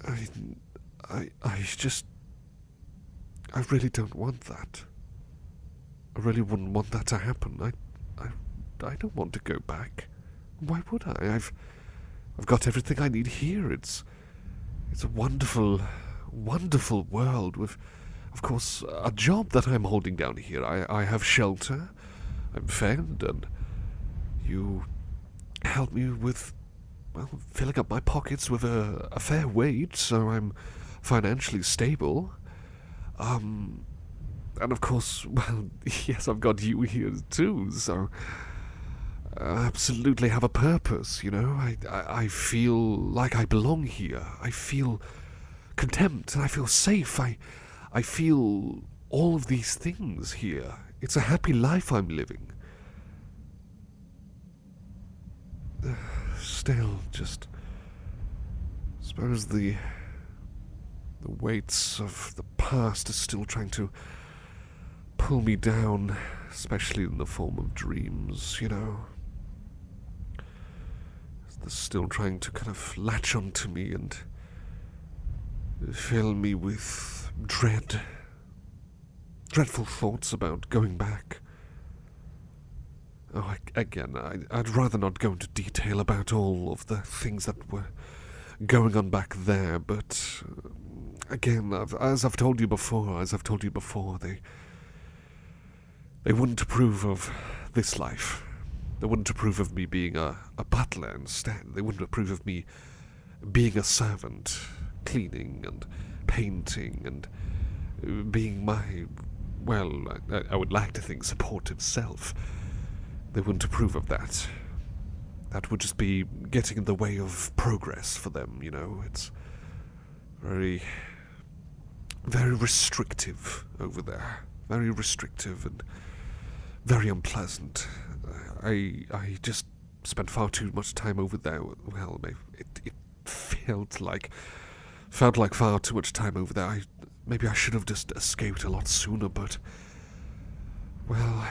I really don't want that. I really wouldn't want that to happen. I don't want to go back. Why would I? I've got everything I need here. It's a wonderful, wonderful world with, of course, a job that I'm holding down here. I have shelter. I'm fed, and you help me with, well, filling up my pockets with a fair wage, so I'm financially stable. And of course, well, yes, I've got you here too, so I absolutely have a purpose, I feel like I belong here. I feel content, and I feel safe. I feel all of these things here. It's a happy life I'm living. Still, just suppose the weights of the past are still trying to pull me down, especially in the form of dreams, They're still trying to kind of latch onto me and fill me with dreadful thoughts about going back. Oh, again, I'd rather not go into detail about all of the things that were going on back there, but again, as I've told you before, they wouldn't approve of this life. They wouldn't approve of me being a butler instead. They wouldn't approve of me being a servant, cleaning and painting and being my, well, I would like to think supportive self. They wouldn't approve of that. That would just be getting in the way of progress for them, It's very, very restrictive over there. Very restrictive and very unpleasant. I just spent far too much time over there. Well, it felt like far too much time over there. Maybe I should have just escaped a lot sooner, but well,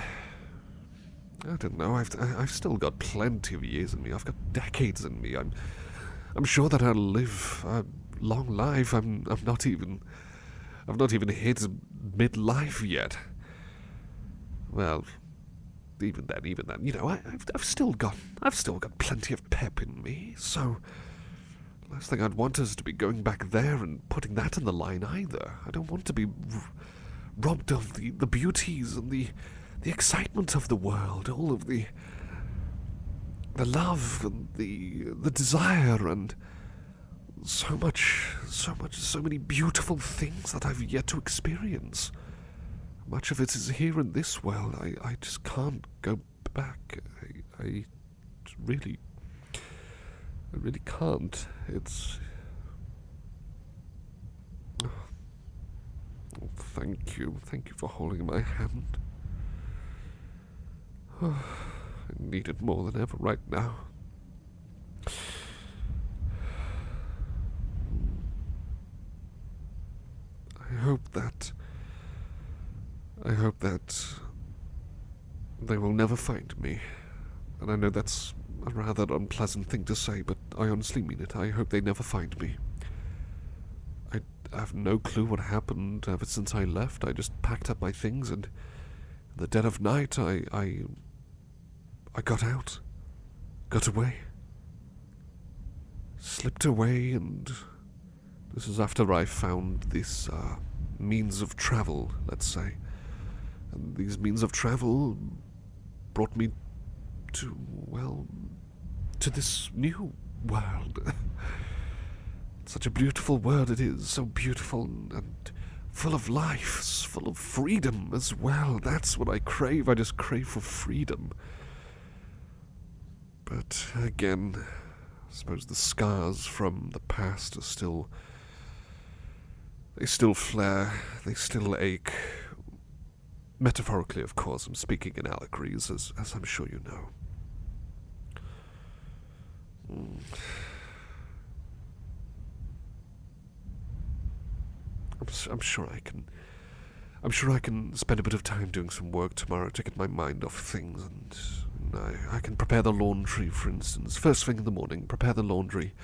I don't know. I've still got plenty of years in me. I've got decades in me. I'm sure that I'll live a long life. I've not even hit midlife yet. Well, even then, you know, I've still got plenty of pep in me. So, last thing I'd want is to be going back there and putting that in the line either. I don't want to be robbed of the beauties and the excitement of the world, all of the love and the desire and so many beautiful things that I've yet to experience. Much of it is here in this world. I just can't go back. I really can't. It's... Oh, thank you for holding my hand. Oh, I need it more than ever right now. I hope that they will never find me. And I know that's a rather unpleasant thing to say, but I honestly mean it. I hope they never find me. I have no clue what happened ever since I left. I just packed up my things, and in the dead of night, I got out. Got away. Slipped away, and this is after I found this means of travel, let's say. And these means of travel brought me to this new world. Such a beautiful world it is, so beautiful and full of life, full of freedom as well. That's what I crave. I just crave for freedom. But again, I suppose the scars from the past are still... They still flare, they still ache. Metaphorically, of course, I'm speaking in allegories, as I'm sure you know. I'm sure I can spend a bit of time doing some work tomorrow to get my mind off things, and I can prepare the laundry, for instance. First thing in the morning, prepare the laundry.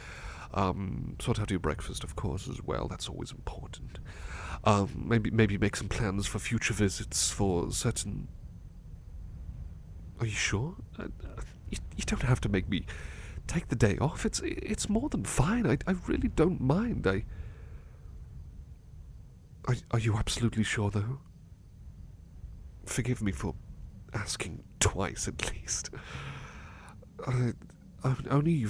Sort out your breakfast, of course, as well. That's always important. Maybe make some plans for future visits for certain... Are you sure? You don't have to make me take the day off. It's more than fine. I really don't mind. Are you absolutely sure, though? Forgive me for asking twice, at least. Only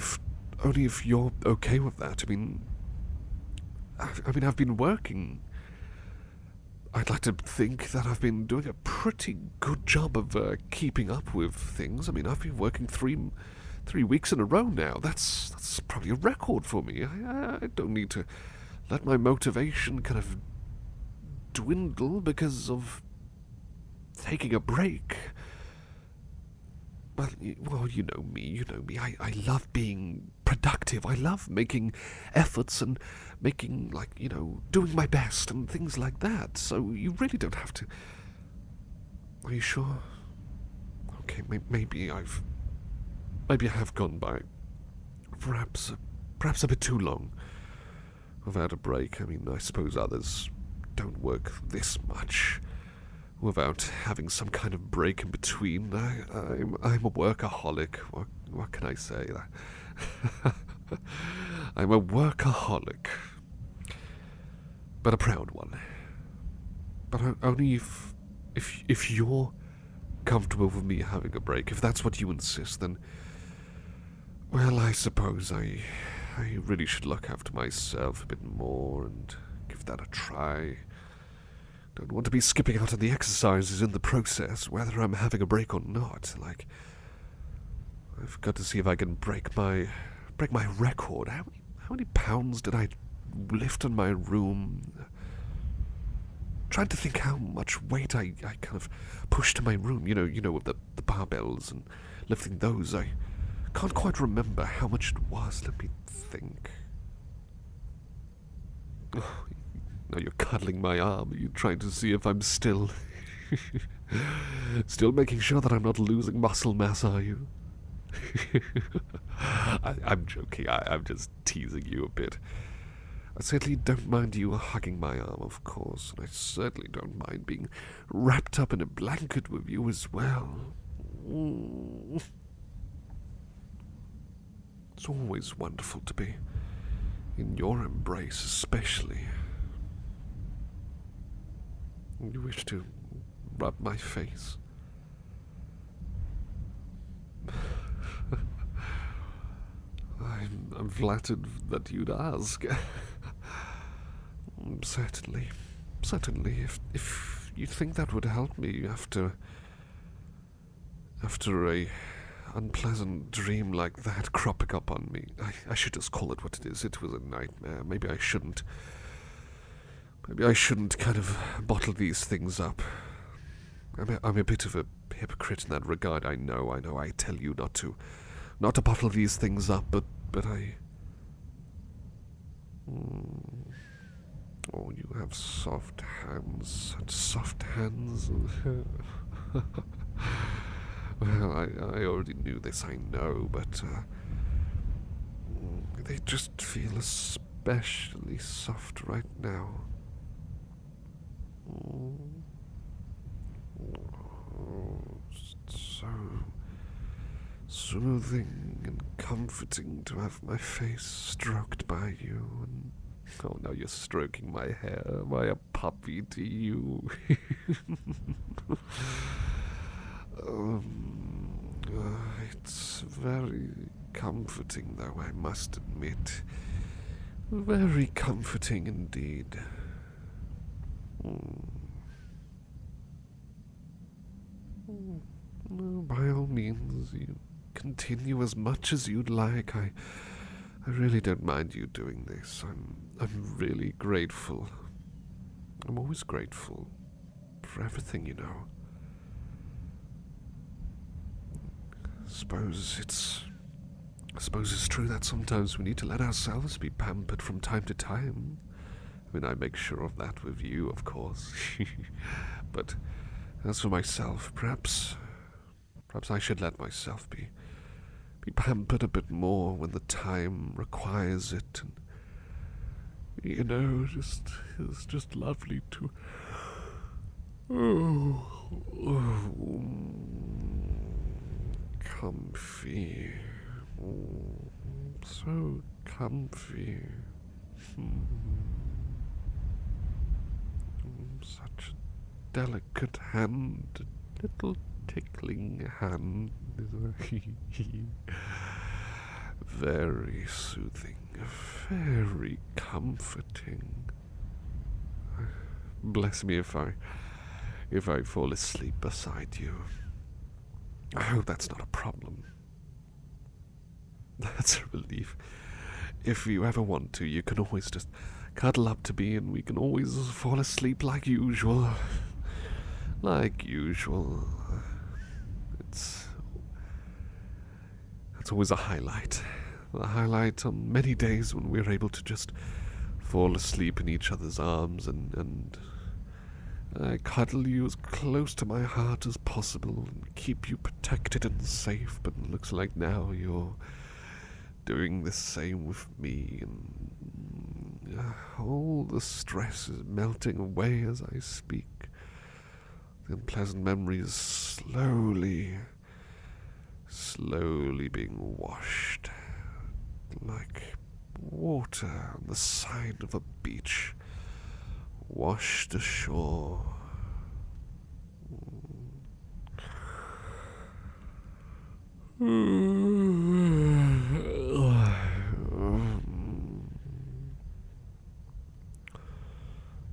if you're okay with that. I mean, I've been working. I'd like to think that I've been doing a pretty good job of keeping up with things. I mean, I've been working three weeks in a row now. That's probably a record for me. I don't need to let my motivation kind of dwindle because of taking a break. Well, you know me. I love being productive. I love making efforts and making, doing my best and things like that. So you really don't have to... Are you sure? Okay, maybe I have gone by perhaps a bit too long without a break. I mean, I suppose others don't work this much without having some kind of break in between. I'm a workaholic. What can I say? I'm a workaholic, but a proud one. But only if you're comfortable with me having a break. If that's what you insist, then, well, I suppose I really should look after myself a bit more and give that a try. Don't want to be skipping out on the exercises in the process, whether I'm having a break or not. I've got to see if I can break my record. How many pounds did I lift in my room? trying to think how much weight I kind of pushed to my room. You know, with the barbells and lifting those. I can't quite remember how much it was. Let me think. Oh, now you're cuddling my arm. Are you trying to see if I'm still... still making sure that I'm not losing muscle mass, are you? I'm joking. I'm just teasing you a bit. I certainly don't mind you hugging my arm, of course, and I certainly don't mind being wrapped up in a blanket with you as well. It's always wonderful to be in your embrace, especially. You wish to rub my face? I'm flattered that you'd ask. Certainly. If you think that would help me after a unpleasant dream like that cropping up on me. I should just call it what it is. It was a nightmare. Maybe I shouldn't kind of bottle these things up. I'm a bit of a hypocrite in that regard. I know. I tell you not to bottle these things up, but I... Oh, you have soft hands, such soft hands. Well, I already knew this, I know, but they just feel especially soft right now. So soothing and comforting to have my face stroked by you, and oh, now you're stroking my hair. Am I a puppy to you? It's very comforting, though, I must admit. Very comforting indeed. By all means, you continue as much as you'd like. I really don't mind you doing this. I'm really grateful. I'm always grateful for everything, you know. I suppose it's true that sometimes we need to let ourselves be pampered from time to time. I mean, I make sure of that with you, of course. But as for myself, perhaps I should let myself be pampered a bit more when the time requires it. And, you know, it's just lovely to... comfy. So comfy. Such a delicate hand, a little tickling hand. Very soothing, very comforting. Bless me if I fall asleep beside you. I hope that's not a problem. That's a relief. If you ever want to, you can always just cuddle up to me and we can always fall asleep like usual. Like usual. It's always a highlight. A highlight on many days when we're able to just fall asleep in each other's arms and cuddle you as close to my heart as possible and keep you protected and safe. But it looks like now you're doing the same with me, and all the stress is melting away as I speak. The unpleasant memories slowly being washed like water on the side of a beach, washed ashore.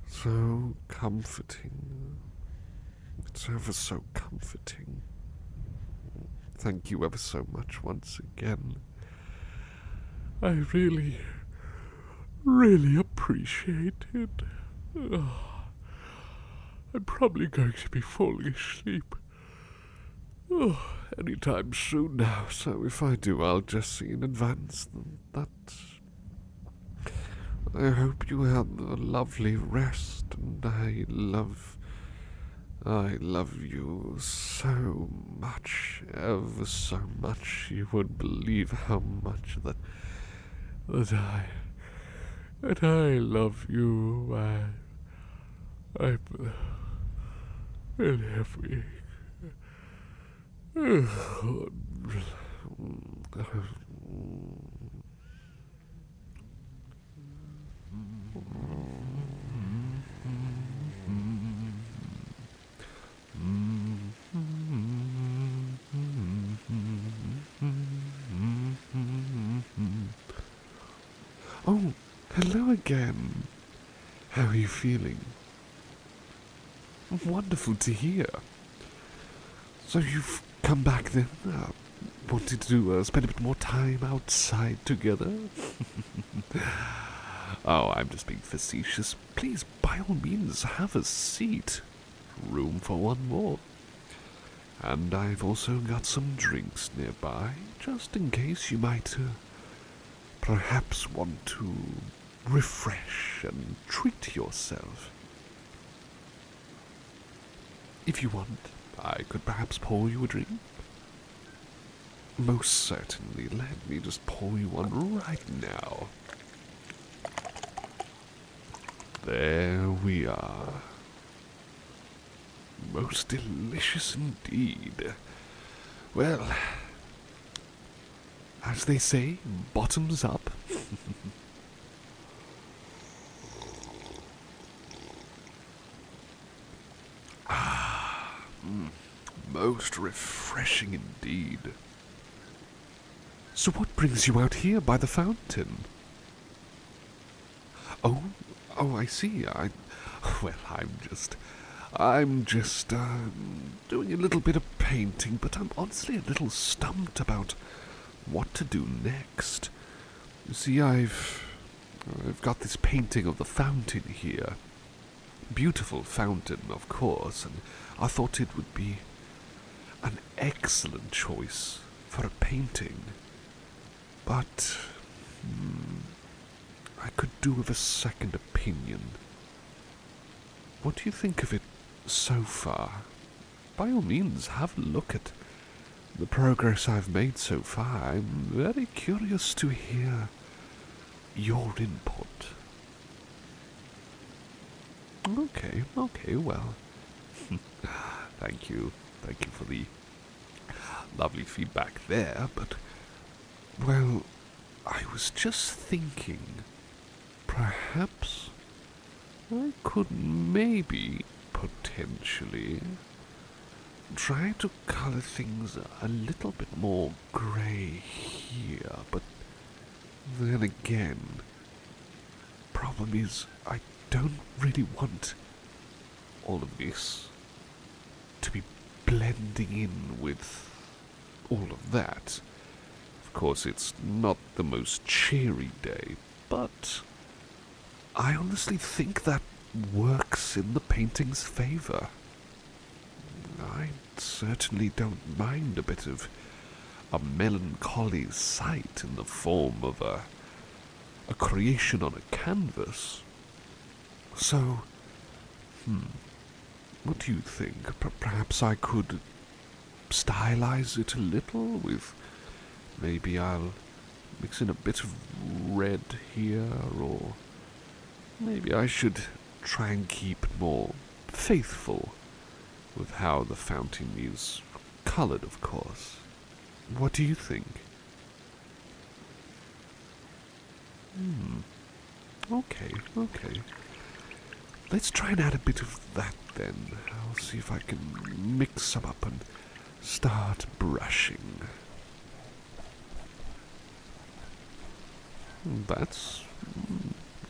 So comforting. It's ever so comforting. Thank you ever so much once again. I really, really appreciate it. I'm probably going to be falling asleep. Oh, anytime soon now, so if I do, I'll just see in advance that I hope you have a lovely rest, and I love you so much, ever so much. You wouldn't believe how much that I love you. I really every. Oh, hello again. How are you feeling? Wonderful to hear. So you've come back then? Wanted to spend a bit more time outside together? Oh, I'm just being facetious. Please, by all means, have a seat. Room for one more. And I've also got some drinks nearby, just in case you might perhaps want to refresh and treat yourself. If you want, I could perhaps pour you a drink. Most certainly. Let me just pour you one right now. There we are. Most delicious indeed. Well, as they say, bottoms up. Most refreshing indeed. So what brings you out here by the fountain? Oh, I see. I'm just doing a little bit of painting, but I'm honestly a little stumped about what to do next. You see, I've got this painting of the fountain here. Beautiful fountain, of course, and I thought it would be an excellent choice for a painting. But I could do with a second opinion. What do you think of it so far? By all means, have a look at the progress I've made so far. I'm very curious to hear your input. Okay, well. Thank you for the lovely feedback there, but, well, I was just thinking, perhaps I could maybe, potentially, try to colour things a little bit more grey here, but then again, problem is I don't really want all of this to be blending in with all of that. Of course, it's not the most cheery day, but I honestly think that works in the painting's favour. I certainly don't mind a bit of a melancholy sight in the form of a creation on a canvas. So, what do you think? Perhaps I could stylize it a little with, maybe I'll mix in a bit of red here, or maybe I should try and keep it more faithful with how the fountain is colored, of course. What do you think? Okay. Let's try and add a bit of that then. I'll see if I can mix some up and start brushing. That's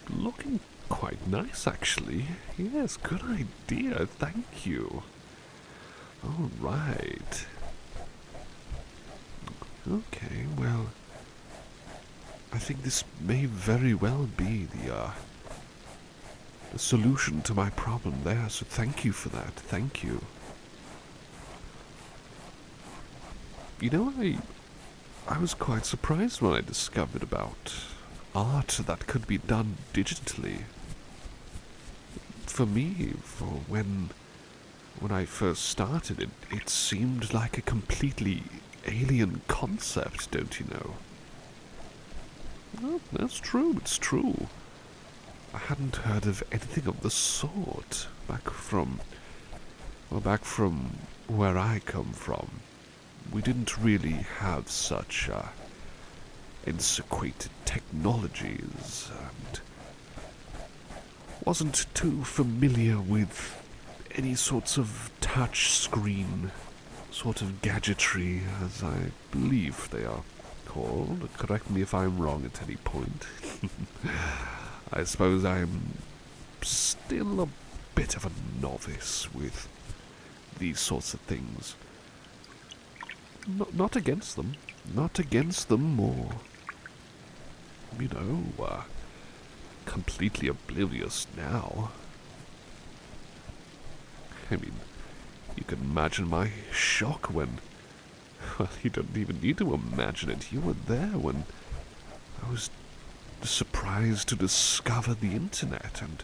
looking quite nice, actually. Yes, good idea. Thank you. All right. Okay, well, I think this may very well be a solution to my problem there, so thank you for that. Thank you. You know, I was quite surprised when I discovered about art that could be done digitally. For me, for when I first started, it seemed like a completely alien concept, don't you know? Well, that's true, it's true. I hadn't heard of anything of the sort back from where I come from. We didn't really have such antiquated technologies, and wasn't too familiar with any sorts of touch screen sort of gadgetry, as I believe they are called. Correct me if I'm wrong at any point. I suppose I'm still a bit of a novice with these sorts of things. Not against them. Not against them, or, you know, completely oblivious now. I mean, you can imagine my shock when... Well, you don't even need to imagine it. You were there when I was surprised to discover the internet and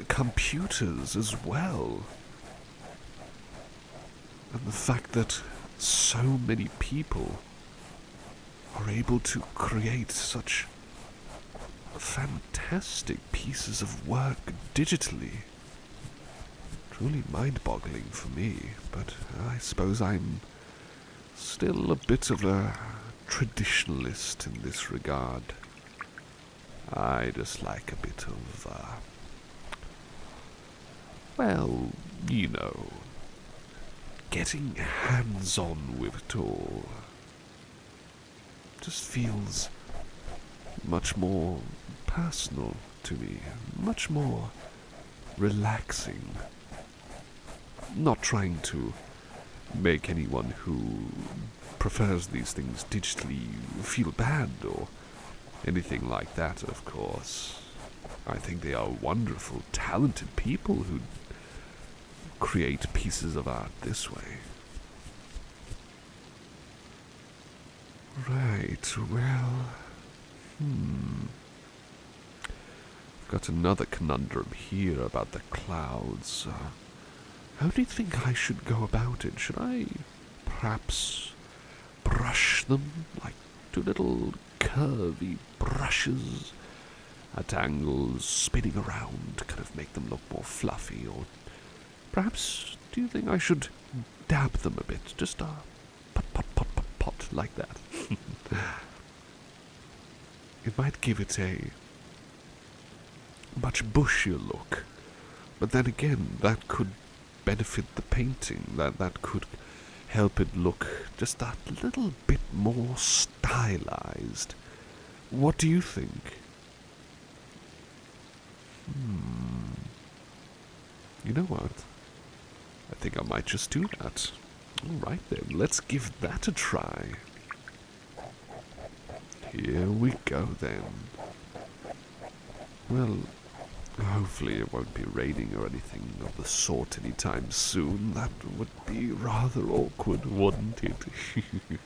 computers as well. And the fact that so many people are able to create such fantastic pieces of work digitally. Truly mind-boggling for me, but I suppose I'm still a bit of a traditionalist in this regard. I just like a bit of, well, you know, getting hands-on with it all. Just feels much more personal to me, much more relaxing. Not trying to make anyone who prefers these things digitally feel bad or anything like that, of course. I think they are wonderful, talented people who create pieces of art this way. Right, well... I've got another conundrum here about the clouds. How do you think I should go about it? Should I perhaps brush them, like two little curvy brushes at angles, spinning around, to kind of make them look more fluffy? Or perhaps, do you think I should dab them a bit? Just pot, like that. It might give it a much bushier look, but then again, that could benefit the painting, that could help it look just that little bit more stylized. What do you think? You know what? I think I might just do that. Alright then, let's give that a try. Here we go then. Well, hopefully it won't be raining or anything of the sort anytime soon. That would be rather awkward, wouldn't it? You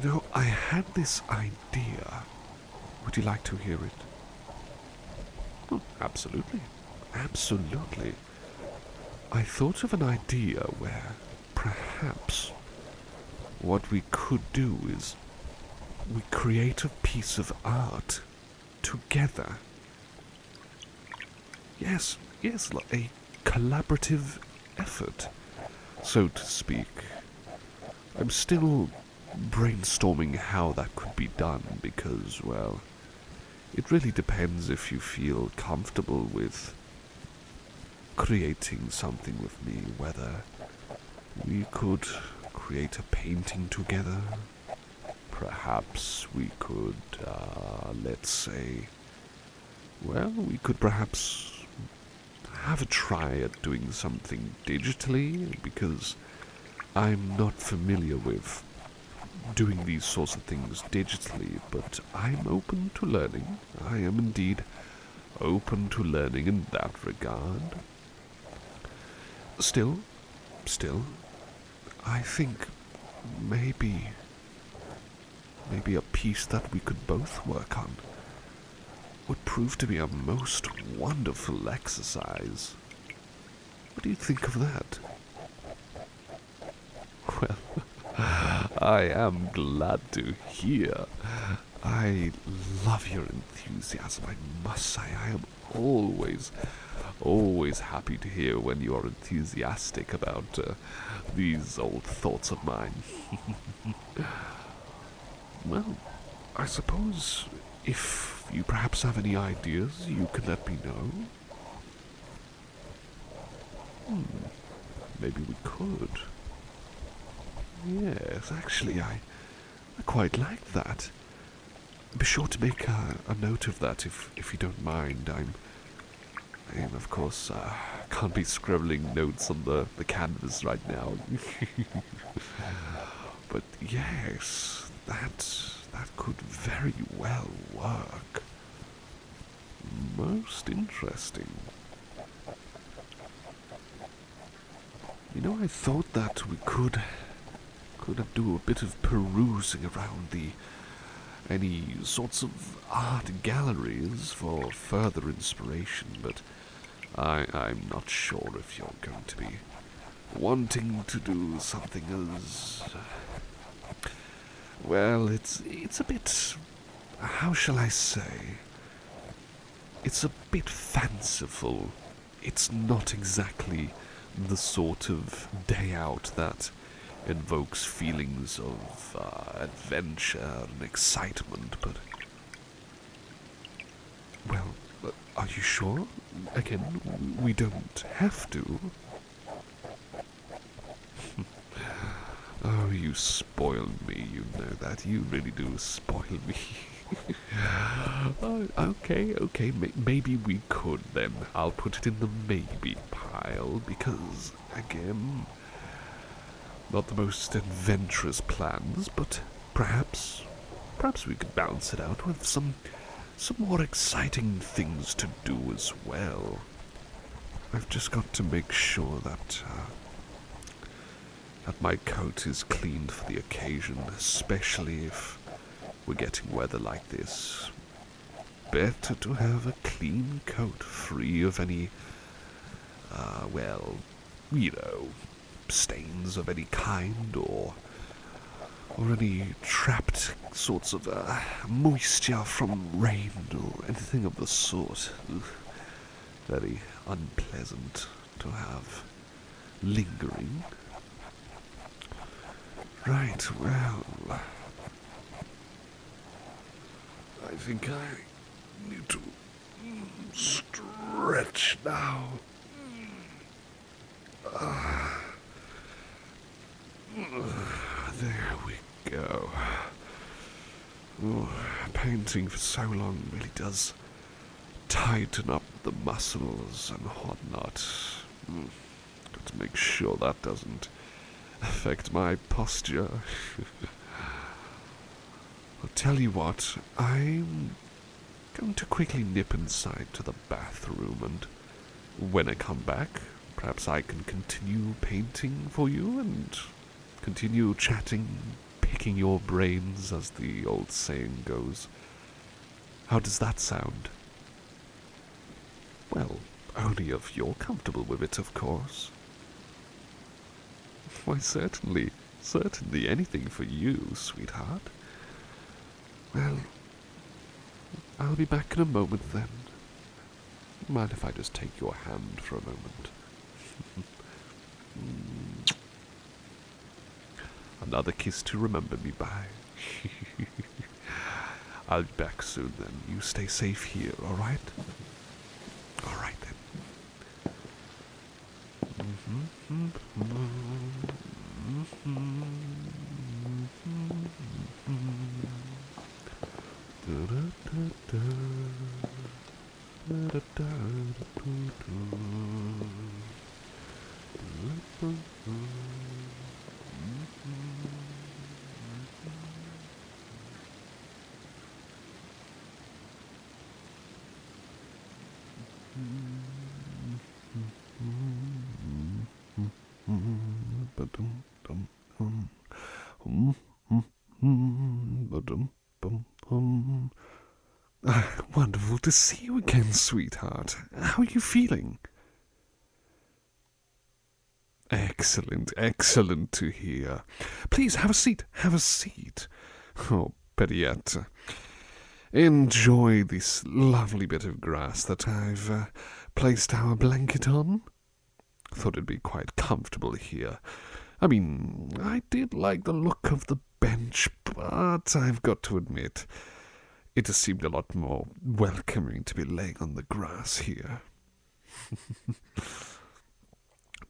know, I had this idea. Would you like to hear it? Oh, absolutely. Absolutely. I thought of an idea where perhaps what we could do is we create a piece of art together. Yes, like a collaborative effort, so to speak. I'm still brainstorming how that could be done because, well, it really depends if you feel comfortable with creating something with me, whether we could create a painting together. Perhaps we could, let's say, well, we could perhaps have a try at doing something digitally, because I'm not familiar with doing these sorts of things digitally, but I'm open to learning. I am indeed open to learning in that regard. Still, I think maybe a piece that we could both work on would prove to be a most wonderful exercise. What do you think of that? Well, I am glad to hear. I love your enthusiasm, I must say. I am always happy to hear when you are enthusiastic about these old thoughts of mine. Well, I suppose if you perhaps have any ideas, you can let me know. Maybe we could. Yes, actually, I quite like that. Be sure to make a note of that if you don't mind. I am, of course, can't be scribbling notes on the canvas right now. But yes, that could very well work. Most interesting. You know, I thought that we could do a bit of perusing around any sorts of art galleries for further inspiration, but I'm not sure if you're going to be wanting to do something as... Well, it's a bit... How shall I say? It's a bit fanciful. It's not exactly the sort of day out that invokes feelings of adventure and excitement, but... Well, are you sure? Again, we don't have to. Oh, you spoil me, you know that. You really do spoil me. Okay, maybe we could then. I'll put it in the maybe pile, because, again, not the most adventurous plans, but perhaps we could balance it out with some more exciting things to do as well. I've just got to make sure that my coat is cleaned for the occasion, especially if we're getting weather like this. Better to have a clean coat, free of any, well, you know, stains of any kind, or any trapped sorts of moisture from rain or anything of the sort. Very unpleasant to have lingering. Right, well, I think I need to stretch now. There we go. Oh, painting for so long really does tighten up the muscles and whatnot. Got to make sure that doesn't affect my posture. I'll tell you what, I'm going to quickly nip inside to the bathroom, and when I come back, perhaps I can continue painting for you and continue chatting, picking your brains, as the old saying goes. How does that sound? Well, only if you're comfortable with it, of course. Why, certainly, anything for you, sweetheart. Well, I'll be back in a moment then. Mind if I just take your hand for a moment? Another kiss to remember me by. I'll be back soon then. You stay safe here, alright? Alright then. Wonderful to see you again, sweetheart. How are you feeling? Excellent, excellent to hear. Please, have a seat, have a seat. Oh, better yet, enjoy this lovely bit of grass that I've placed our blanket on. Thought it'd be quite comfortable here. I mean, I did like the look of the bench, but I've got to admit, it just seemed a lot more welcoming to be laying on the grass here.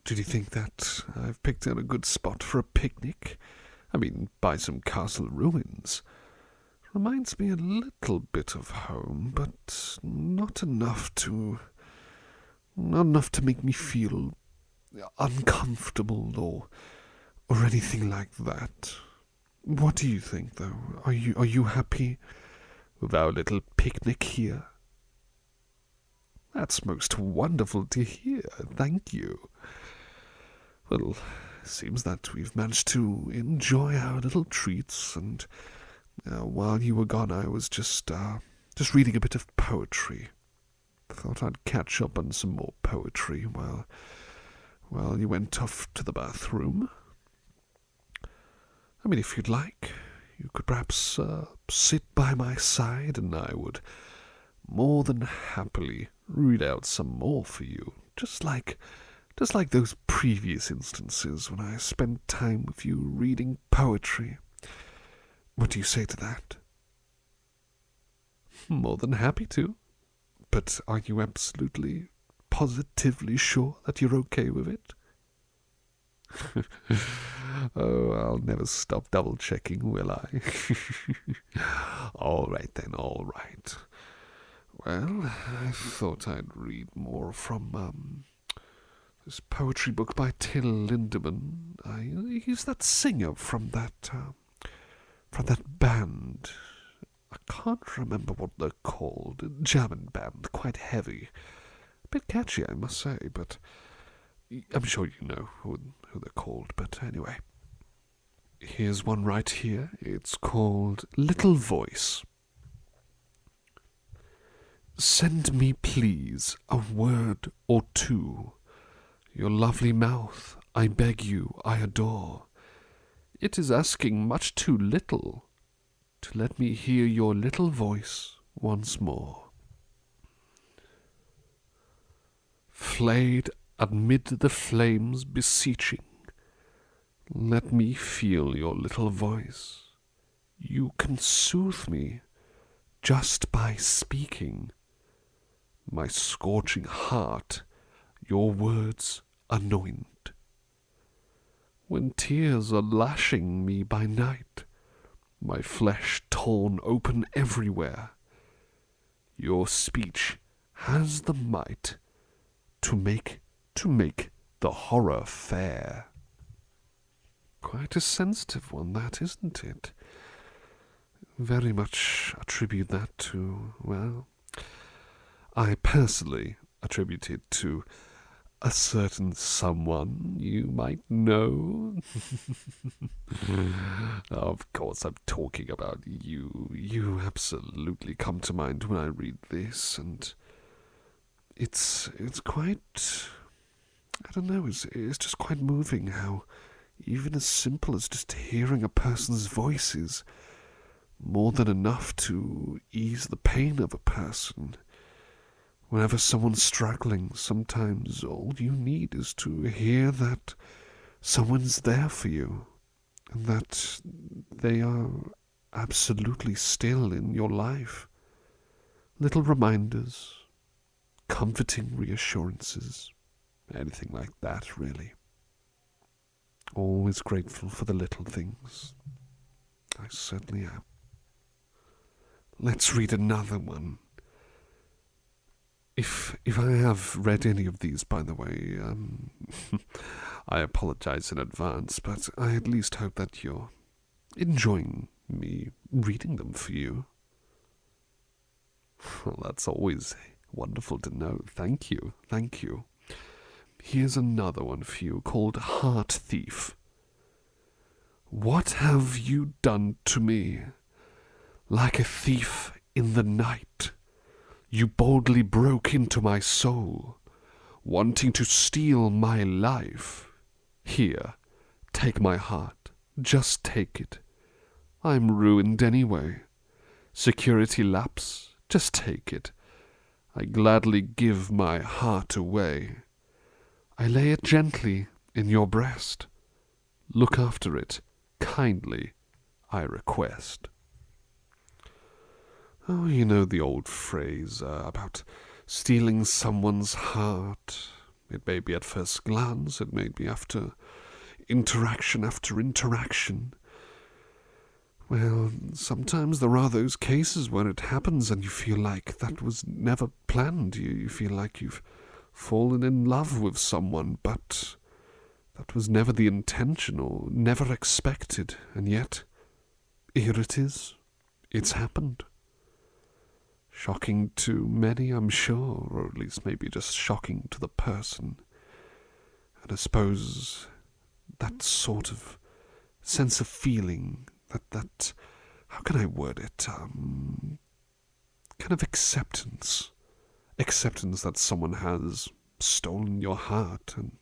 Did you think that I've picked out a good spot for a picnic? I mean, by some castle ruins. Reminds me a little bit of home, but not enough to make me feel uncomfortable or anything like that. What do you think, though? Are you happy with our little picnic here? That's most wonderful to hear. Thank you. Well, seems that we've managed to enjoy our little treats, and while you were gone, I was just reading a bit of poetry. Thought I'd catch up on some more poetry while you went off to the bathroom. I mean, if you'd like, you could perhaps sit by my side, and I would more than happily read out some more for you, just like those previous instances when I spent time with you reading poetry. What do you say to that? More than happy to. But are you absolutely, positively sure that you're okay with it? Oh, I'll never stop double-checking, will I? All right then, all right. Well, I thought I'd read more from this poetry book by Till Lindemann. He's that singer from that band. I can't remember what they're called. A German band, quite heavy. A bit catchy, I must say, but I'm sure you know who they're called. But anyway, here's one right here. It's called Little Voice. Send me, please, a word or two. Your lovely mouth, I beg you, I adore. It is asking much too little to let me hear your little voice once more. Flayed amid the flames beseeching, let me feel your little voice. You can soothe me just by speaking. My scorching heart, your words anoint. When tears are lashing me by night, my flesh torn open everywhere, your speech has the might to make the horror fair. Quite a sensitive one, that, isn't it? Very much attribute that to, well, I personally attribute it to a certain someone you might know. Of course, I'm talking about you. You absolutely come to mind when I read this, and it's quite, I don't know, it's just quite moving how even as simple as just hearing a person's voice is more than enough to ease the pain of a person. Whenever someone's struggling, sometimes all you need is to hear that someone's there for you, and that they are absolutely still in your life. Little reminders, comforting reassurances, anything like that, really. Always grateful for the little things. I certainly am. Let's read another one. If I have read any of these, by the way, I apologize in advance, but I at least hope that you're enjoying me reading them for you. Well, that's always wonderful to know. Thank you, thank you. Here's another one for you called Heart Thief. What have you done to me? Like a thief in the night, you boldly broke into my soul, wanting to steal my life. Here, take my heart, just take it. I'm ruined anyway. Security lapse, just take it. I gladly give my heart away. I lay it gently in your breast. Look after it, kindly, I request. Oh, you know the old phrase about stealing someone's heart. It may be at first glance, it may be after interaction after interaction. Well, sometimes there are those cases where it happens and you feel like that was never planned. You feel like you've fallen in love with someone, but that was never the intention or never expected. And yet, here it is. It's happened. Shocking to many, I'm sure, or at least maybe just shocking to the person. And I suppose that sort of sense of feeling, that how can I word it, kind of acceptance that someone has stolen your heart, and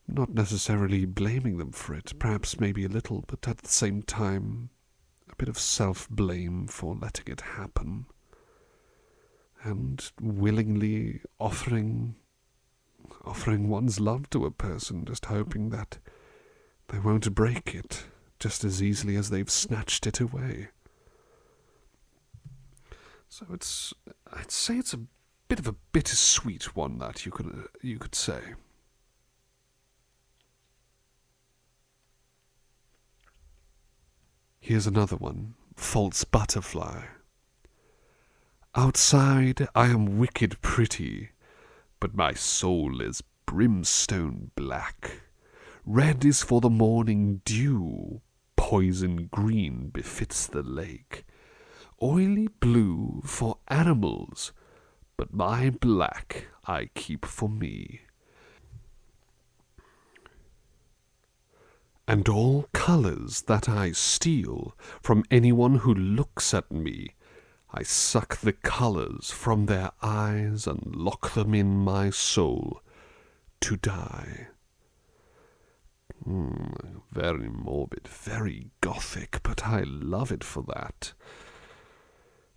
not necessarily blaming them for it, perhaps maybe a little, but at the same time, a bit of self-blame for letting it happen, and willingly offering one's love to a person, just hoping that they won't break it just as easily as they've snatched it away. So I'd say it's a bit of a bittersweet one, that you could say. Here's another one, false butterfly. Outside I am wicked pretty, but my soul is brimstone black. Red is for the morning dew, poison green befits the lake. Oily blue for animals, but my black I keep for me. And all colours that I steal from anyone who looks at me, I suck the colours from their eyes and lock them in my soul to die. Very morbid, very gothic, but I love it for that.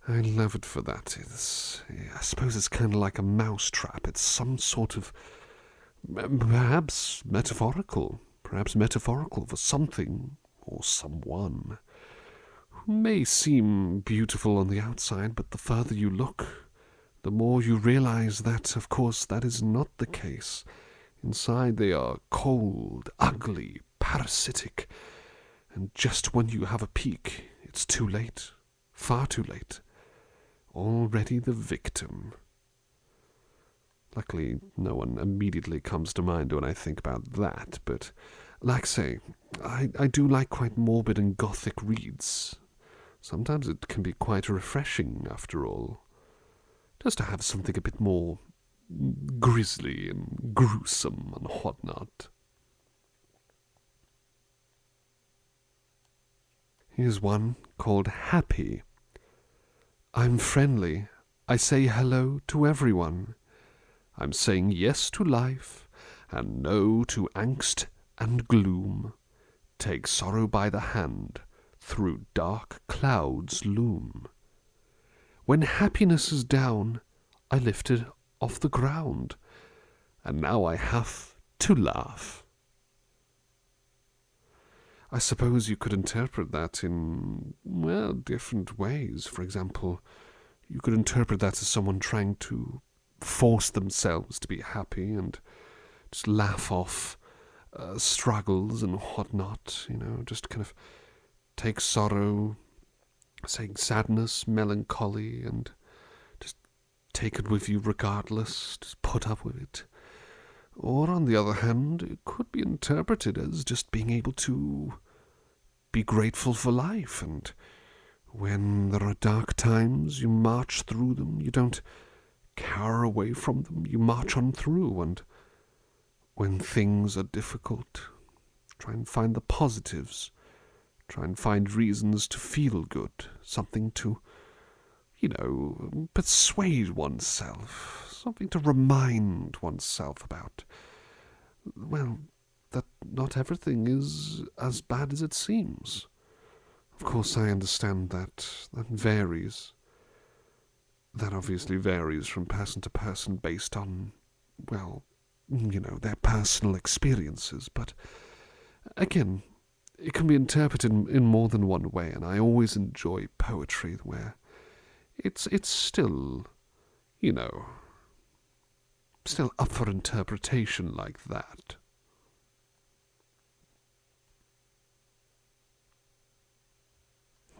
I suppose it's kind of like a mousetrap. It's some sort of, perhaps metaphorical for something or someone who may seem beautiful on the outside, but the further you look, the more you realize that, of course, that is not the case. Inside they are cold, ugly, parasitic, and just when you have a peek, it's too late, far too late. Already the victim. Luckily, no one immediately comes to mind when I think about that, but, like I say, I do like quite morbid and gothic reads. Sometimes it can be quite refreshing, after all, just to have something a bit more grisly and gruesome and whatnot. Here's one called Happy. I'm friendly. I say hello to everyone. I'm saying yes to life and no to angst and gloom. Take sorrow by the hand, through dark clouds loom. When happiness is down, I lift it off the ground, and now I have to laugh. I suppose you could interpret that in, well, different ways. For example, you could interpret that as someone trying to force themselves to be happy and just laugh off struggles and whatnot, just kind of take sorrow, saying sadness, melancholy, and just take it with you regardless, just put up with it. Or, on the other hand, it could be interpreted as just being able to be grateful for life, and when there are dark times, you march through them. You don't cower away from them. You march on through, and when things are difficult, try and find the positives. Try and find reasons to feel good, something to, persuade oneself, something to remind oneself about, well, that not everything is as bad as it seems. Of course, I understand that varies. That obviously varies from person to person based on, well, their personal experiences. But again, it can be interpreted in more than one way, and I always enjoy poetry where it's still, still up for interpretation like that.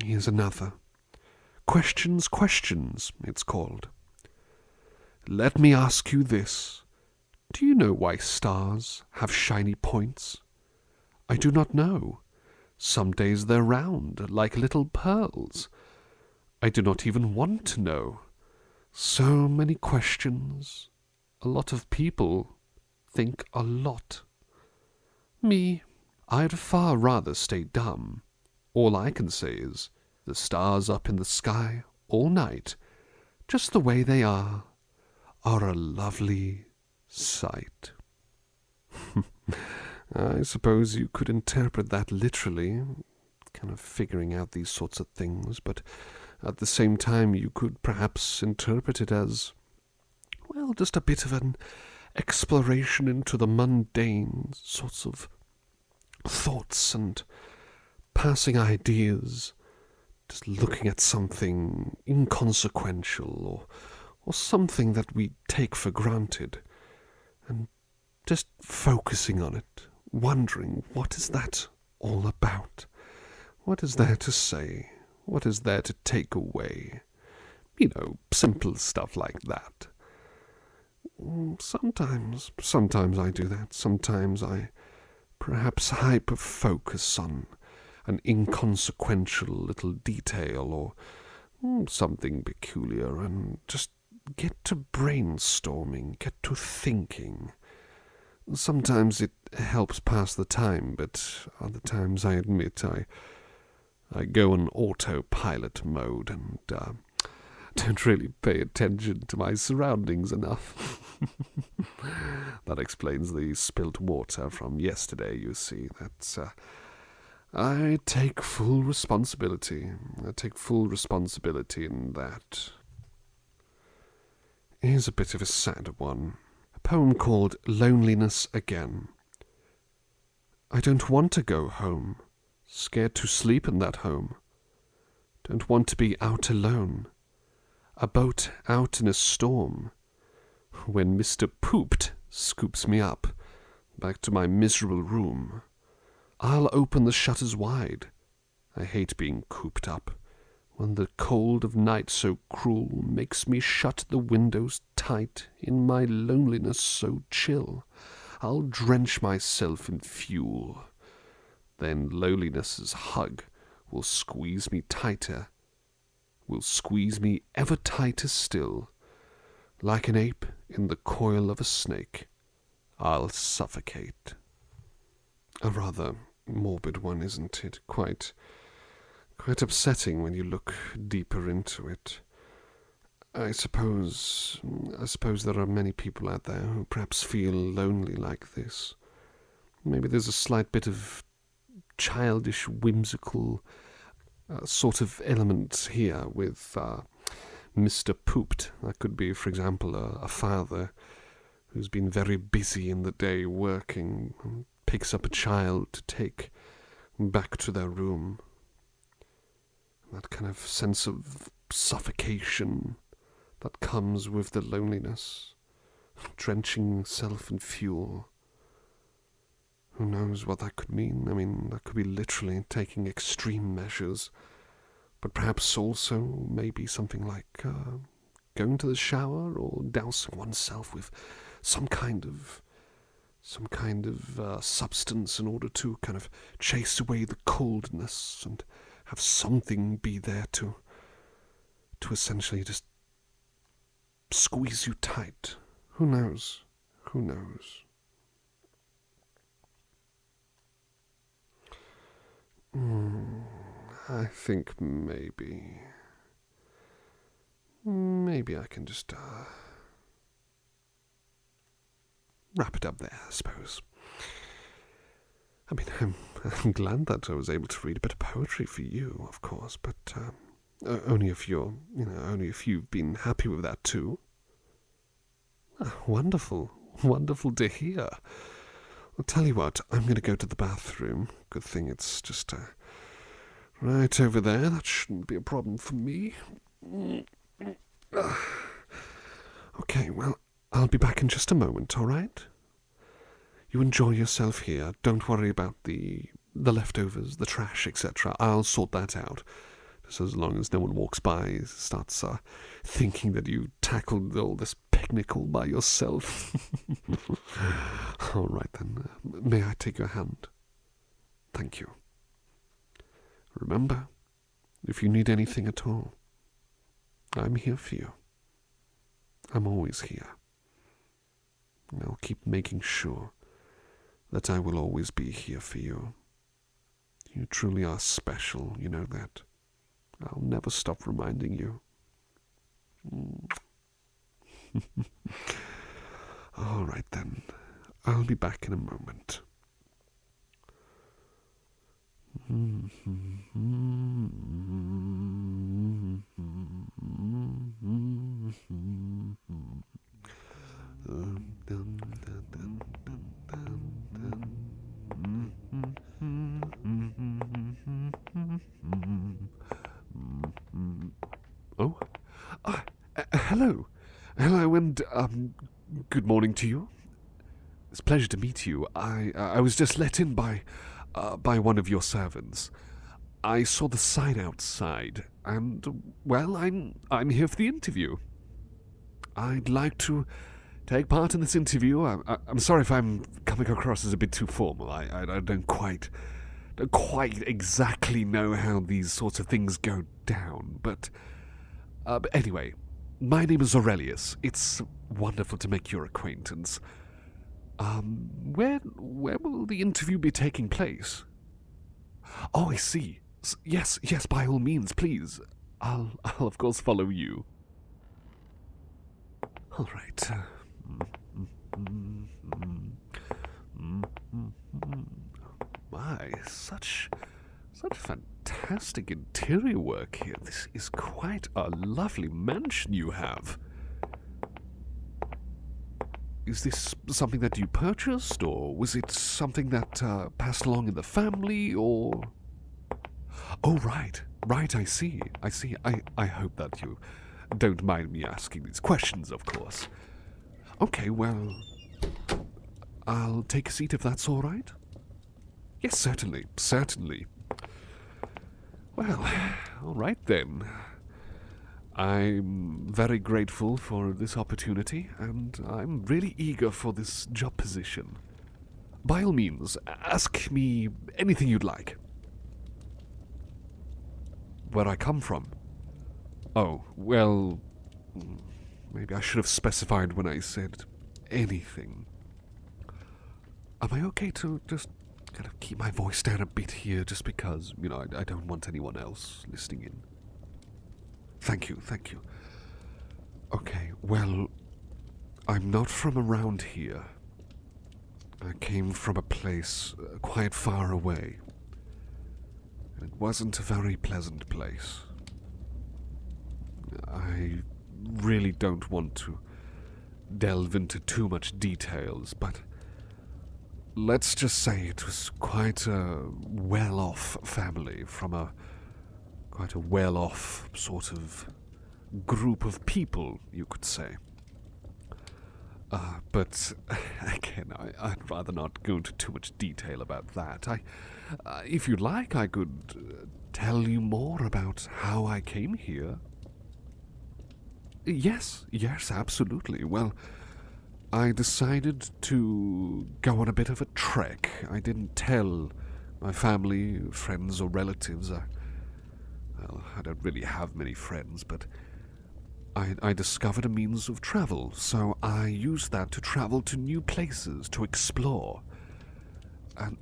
Here's another. Questions, questions, it's called. Let me ask you this. Do you know why stars have shiny points? I do not know. Some days they're round, like little pearls. I do not even want to know. So many questions. A lot of people think a lot. Me, I'd far rather stay dumb. All I can say is, the stars up in the sky all night, just the way they are a lovely sight. I suppose you could interpret that literally, kind of figuring out these sorts of things, but at the same time you could perhaps interpret it as, well, just a bit of an exploration into the mundane sorts of thoughts and passing ideas, just looking at something inconsequential or something that we take for granted, and just focusing on it, wondering, what is that all about? What is there to say? What is there to take away? Simple stuff like that. Sometimes I do that. Sometimes I perhaps hyper-focus on an inconsequential little detail or something peculiar and just get to brainstorming, get to thinking. Sometimes it helps pass the time, but other times I admit I go on autopilot mode and don't really pay attention to my surroundings enough. That explains the spilt water from yesterday, you see. That's I take full responsibility. I take full responsibility in that. Here's a bit of a sad one. A poem called Loneliness Again. I don't want to go home. Scared to sleep in that home. Don't want to be out alone. A boat out in a storm. When Mr. Pooped scoops me up back to my miserable room, I'll open the shutters wide. I hate being cooped up, when the cold of night so cruel makes me shut the windows tight in my loneliness so chill. I'll drench myself in fuel. Then loneliness's hug will squeeze me tighter, will squeeze me ever tighter still. Like an ape in the coil of a snake, I'll suffocate. A rather morbid one, isn't it? Quite upsetting when you look deeper into it. I suppose there are many people out there who perhaps feel lonely like this. Maybe there's a slight bit of childish, whimsical sort of element here with Mr. Pooped. That could be, for example, a father who's been very busy in the day working, and picks up a child to take back to their room. That kind of sense of suffocation that comes with the loneliness, drenching self in fuel. Who knows what that could mean? I mean, that could be literally taking extreme measures, but perhaps also maybe something like going to the shower or dousing oneself with some kind of substance in order to kind of chase away the coldness and have something be there to essentially just squeeze you tight. Who knows? Who knows? I think maybe I can just wrap it up there, I suppose. I mean, I'm glad that I was able to read a bit of poetry for you, of course, but only if only if you've been happy with that too. Wonderful, wonderful to hear. I'll tell you what, I'm going to go to the bathroom. Good thing it's just right over there. That shouldn't be a problem for me. Okay, well, I'll be back in just a moment, all right? You enjoy yourself here. Don't worry about the leftovers, the trash, etc. I'll sort that out. Just as long as no one walks by, starts thinking that you tackled all this picnic all by yourself. All right then. May I take your hand? Thank you. Remember, if you need anything at all, I'm here for you. I'm always here. And I'll keep making sure that I will always be here for you. You truly are special, you know that. I'll never stop reminding you. All right then. I'll be back in a moment. Hello. Hello, and, good morning to you. It's a pleasure to meet you. I was just let in by one of your servants. I saw the sign outside, and, well, I'm here for the interview. I'd like to take part in this interview. I'm sorry if I'm coming across as a bit too formal. I don't quite exactly know how these sorts of things go down, but anyway, my name is Aurelius. It's wonderful to make your acquaintance. Where will the interview be taking place? Oh, I see. Yes, by all means, please. I'll of course follow you. All right. My, such fantastic interior work here. This is quite a lovely mansion you have. Is this something that you purchased, or was it something that passed along in the family, or... Oh, right, I see. I hope that you don't mind me asking these questions, of course. Okay, well, I'll take a seat if that's all right. Yes, certainly. Well, all right then. I'm very grateful for this opportunity, and I'm really eager for this job position. By all means, ask me anything you'd like. Where I come from? Oh, well, maybe I should have specified when I said anything. Am I okay to just kind of keep my voice down a bit here, just because, I don't want anyone else listening in? Thank you. Okay, well, I'm not from around here. I came from a place quite far away. It wasn't a very pleasant place. I really don't want to delve into too much details, but let's just say it was quite a well-off family from quite a well-off sort of group of people, you could say. But again, I'd rather not go into too much detail about that. If you'd like, I could tell you more about how I came here. Yes, absolutely. Well, I decided to go on a bit of a trek. I didn't tell my family, friends, or relatives. I don't really have many friends, but I discovered a means of travel, so I used that to travel to new places, to explore. And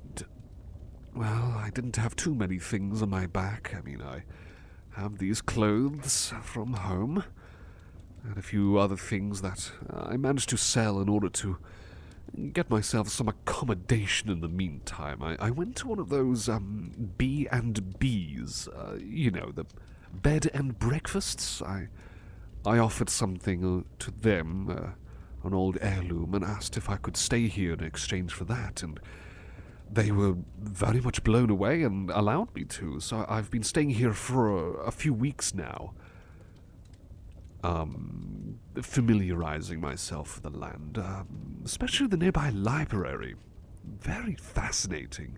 well, I didn't have too many things on my back. I mean, I have these clothes from home, and a few other things that I managed to sell in order to get myself some accommodation in the meantime. I went to one of those, B&Bs, the bed and breakfasts. I offered something to them, an old heirloom, and asked if I could stay here in exchange for that, and they were very much blown away and allowed me to, so I've been staying here for a few weeks now. Familiarizing myself with the land, especially the nearby library. Very fascinating.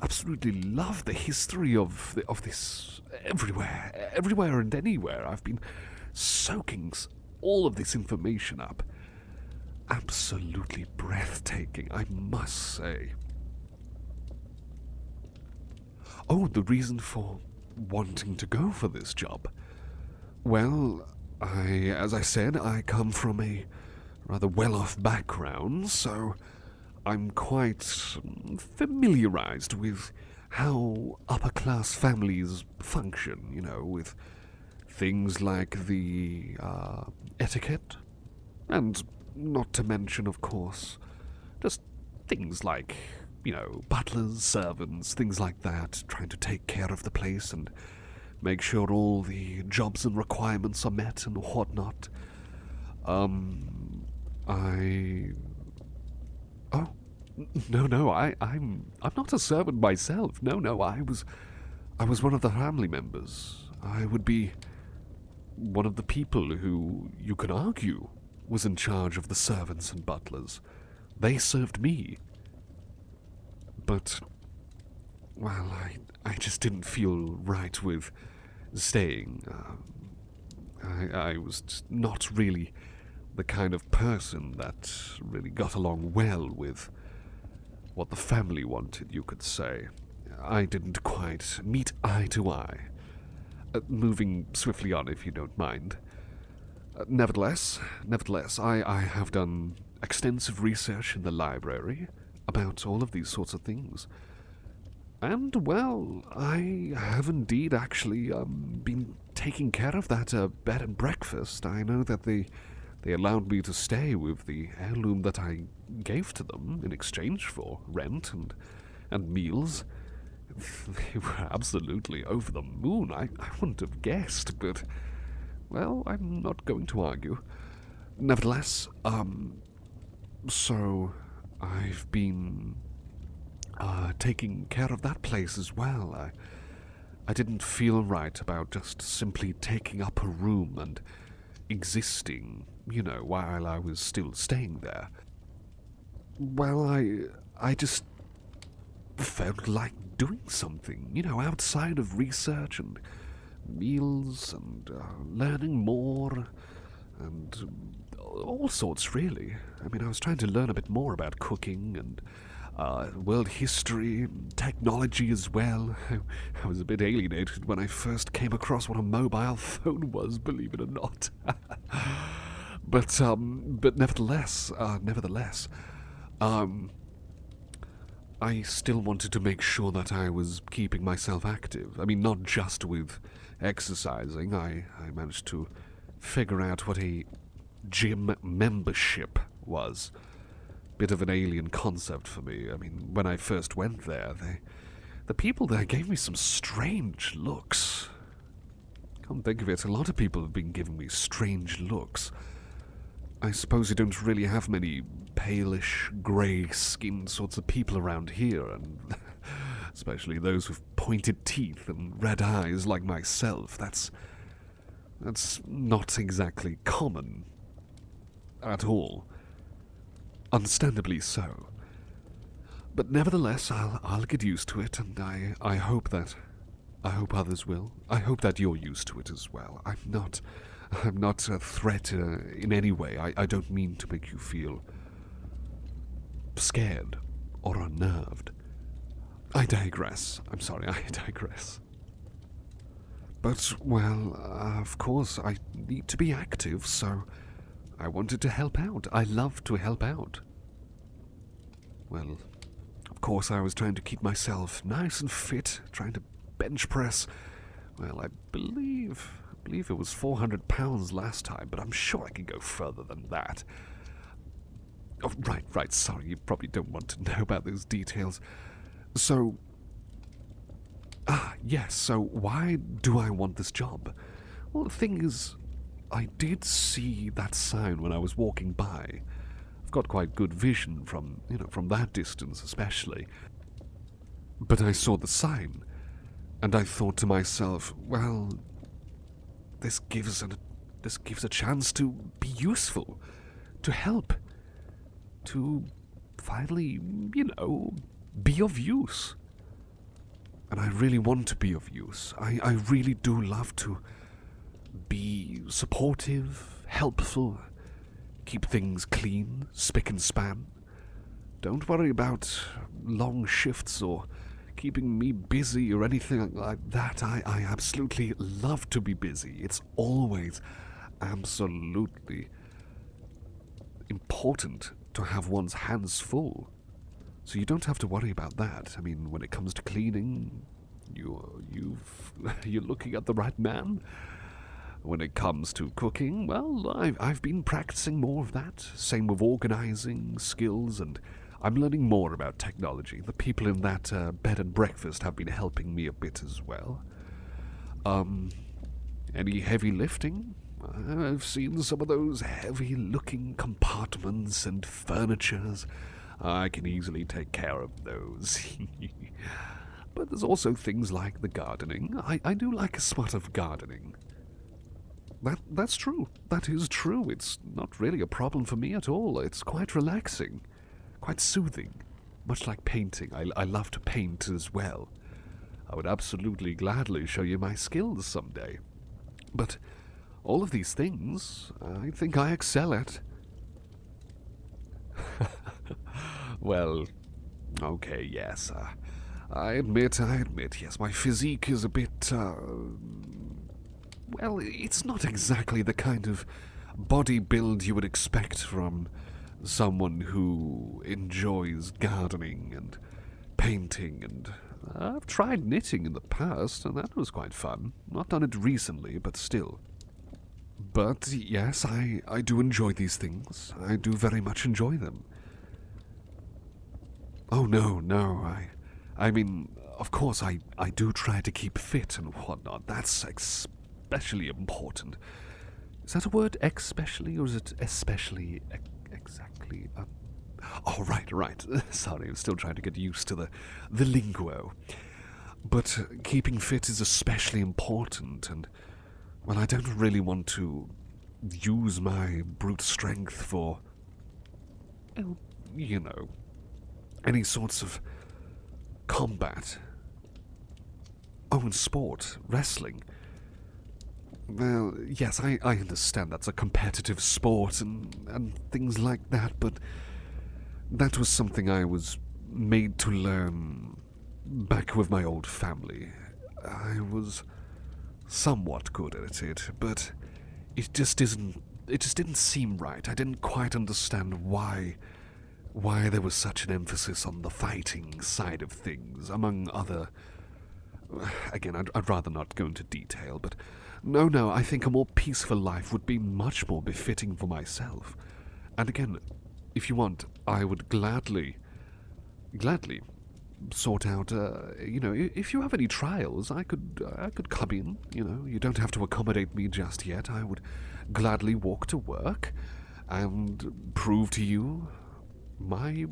Absolutely love the history of this everywhere and anywhere. I've been soaking all of this information up. Absolutely breathtaking, I must say. Oh, the reason for wanting to go for this job. Well, as I said, I come from a rather well-off background, so I'm quite familiarized with how upper-class families function, with things like the etiquette, and not to mention, of course, just things like, butlers, servants, things like that, trying to take care of the place and make sure all the jobs and requirements are met and whatnot. I'm not a servant myself. No, I was one of the family members. I would be one of the people who, you could argue, was in charge of the servants and butlers. They served me. But, well, I just didn't feel right with staying. I was just not really the kind of person that really got along well with what the family wanted, you could say. I didn't quite meet eye to eye. Moving swiftly on, if you don't mind. Nevertheless, I have done extensive research in the library about all of these sorts of things. And, well, I have indeed actually been taking care of that bed and breakfast. I know that they allowed me to stay with the heirloom that I gave to them in exchange for rent and meals. They were absolutely over the moon. I wouldn't have guessed, but, well, I'm not going to argue. Nevertheless, so I've been taking care of that place as well. I didn't feel right about just simply taking up a room and existing, while I was still staying there. Well, I just felt like doing something, outside of research and meals and learning more and all sorts, really. I mean, I was trying to learn a bit more about cooking and world history, technology as well. I was a bit alienated when I first came across what a mobile phone was, believe it or not. But nevertheless, I still wanted to make sure that I was keeping myself active. I mean, not just with exercising. I managed to figure out what a gym membership was. Bit of an alien concept for me. I mean, when I first went there, the people there gave me some strange looks. Come think of it, a lot of people have been giving me strange looks. I suppose you don't really have many palish, grey-skinned sorts of people around here, and especially those with pointed teeth and red eyes like myself. That's not exactly common at all. Understandably so. But nevertheless, I'll get used to it, and I hope others will. I hope that you're used to it as well. I'm not a threat in any way. I don't mean to make you feel scared or unnerved. I digress. I'm sorry, I digress. But, well, of course, I need to be active, so I wanted to help out. I love to help out. Well, of course, I was trying to keep myself nice and fit, trying to bench press. Well, I believe it was 400 pounds last time, but I'm sure I can go further than that. Oh, right, sorry, you probably don't want to know about those details. So, yes, so why do I want this job? Well, the thing is, I did see that sign when I was walking by. I've got quite good vision from that distance especially. But I saw the sign, and I thought to myself, well, this gives a chance to be useful, to help, to finally, be of use. And I really want to be of use. I really do love to be supportive, helpful, keep things clean, spick and span. Don't worry about long shifts or keeping me busy or anything like that. I absolutely love to be busy. It's always absolutely important to have one's hands full. So you don't have to worry about that. I mean, when it comes to cleaning, you're looking at the right man. When it comes to cooking, well, I've been practicing more of that. Same with organizing skills, and I'm learning more about technology. The people in that bed and breakfast have been helping me a bit as well. Any heavy lifting? I've seen some of those heavy-looking compartments and furnitures. I can easily take care of those. But there's also things like the gardening. I do like a spot of gardening. That's true. That is true. It's not really a problem for me at all. It's quite relaxing, quite soothing, much like painting. I love to paint as well. I would absolutely gladly show you my skills someday. But all of these things, I think I excel at. Well, okay, yes. I admit, yes, my physique is a bit, well, it's not exactly the kind of body build you would expect from someone who enjoys gardening and painting, and I've tried knitting in the past, and that was quite fun. Not done it recently, but still. But yes, I do enjoy these things. I do very much enjoy them. Oh, no, I mean, of course, I do try to keep fit and whatnot. That's especially important. Is that a word, especially, or is it especially exactly? Oh, right. Sorry, I'm still trying to get used to the lingo. But keeping fit is especially important, and, well, I don't really want to use my brute strength for, well, any sorts of combat. Oh, and sport, wrestling. Well, yes, I understand that's a competitive sport and things like that, but that was something I was made to learn back with my old family. I was somewhat good at it, but it just didn't seem right. I didn't quite understand why there was such an emphasis on the fighting side of things, among other... Again, I'd rather not go into detail, but no, I think a more peaceful life would be much more befitting for myself. And again, if you want, I would gladly sort out, if you have any trials, I could come in, you don't have to accommodate me just yet. I would gladly walk to work and prove to you my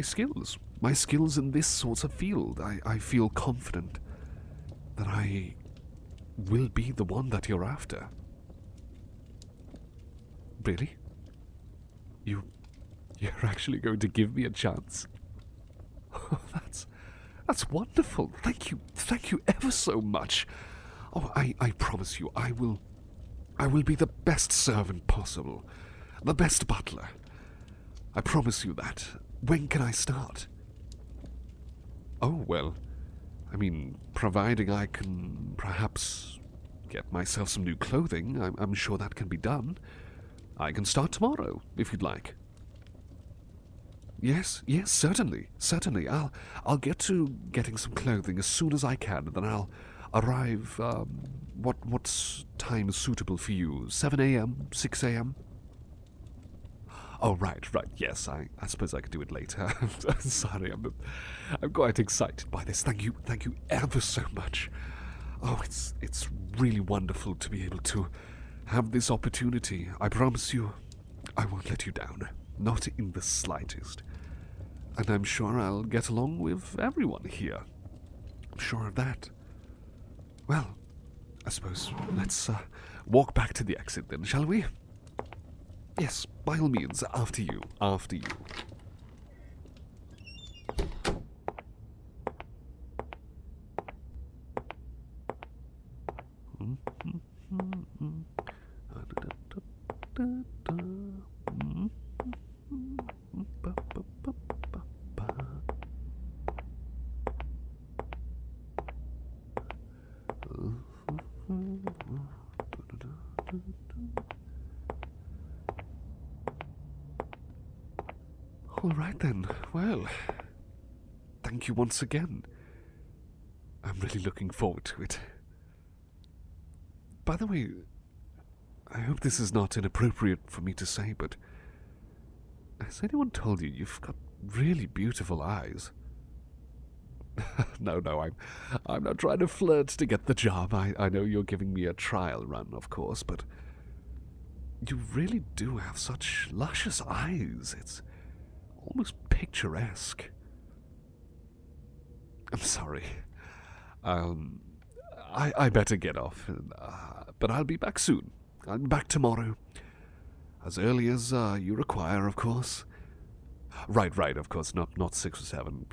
skills in this sort of field. I feel confident that I will be the one that you're after. Really? You're actually going to give me a chance? Oh, that's wonderful. Thank you ever so much. Oh, I promise you, I will be the best servant possible, the best butler. I promise you that. When can I start? Oh, well, I mean, providing I can perhaps get myself some new clothing, I'm sure that can be done. I can start tomorrow, if you'd like. Yes, yes, certainly, certainly. I'll get to getting some clothing as soon as I can, and then I'll arrive. What's time suitable for you? 7 a.m., 6 a.m. Oh, right. Yes, I suppose I could do it later. Sorry, I'm quite excited by this. Thank you ever so much. Oh, it's really wonderful to be able to have this opportunity. I promise you, I won't let you down. Not in the slightest. And I'm sure I'll get along with everyone here. I'm sure of that. Well, I suppose let's walk back to the exit then, shall we? Yes, by all means, after you. All right then. Well, thank you once again. I'm really looking forward to it. By the way, I hope this is not inappropriate for me to say, but has anyone told you you've got really beautiful eyes? No, I'm not trying to flirt to get the job. I know you're giving me a trial run, of course, but you really do have such luscious eyes. It's almost picturesque. I'm sorry. I better get off, but I'll be back soon. I'll be back tomorrow. As early as you require, of course. Right, of course, not 6 or 7,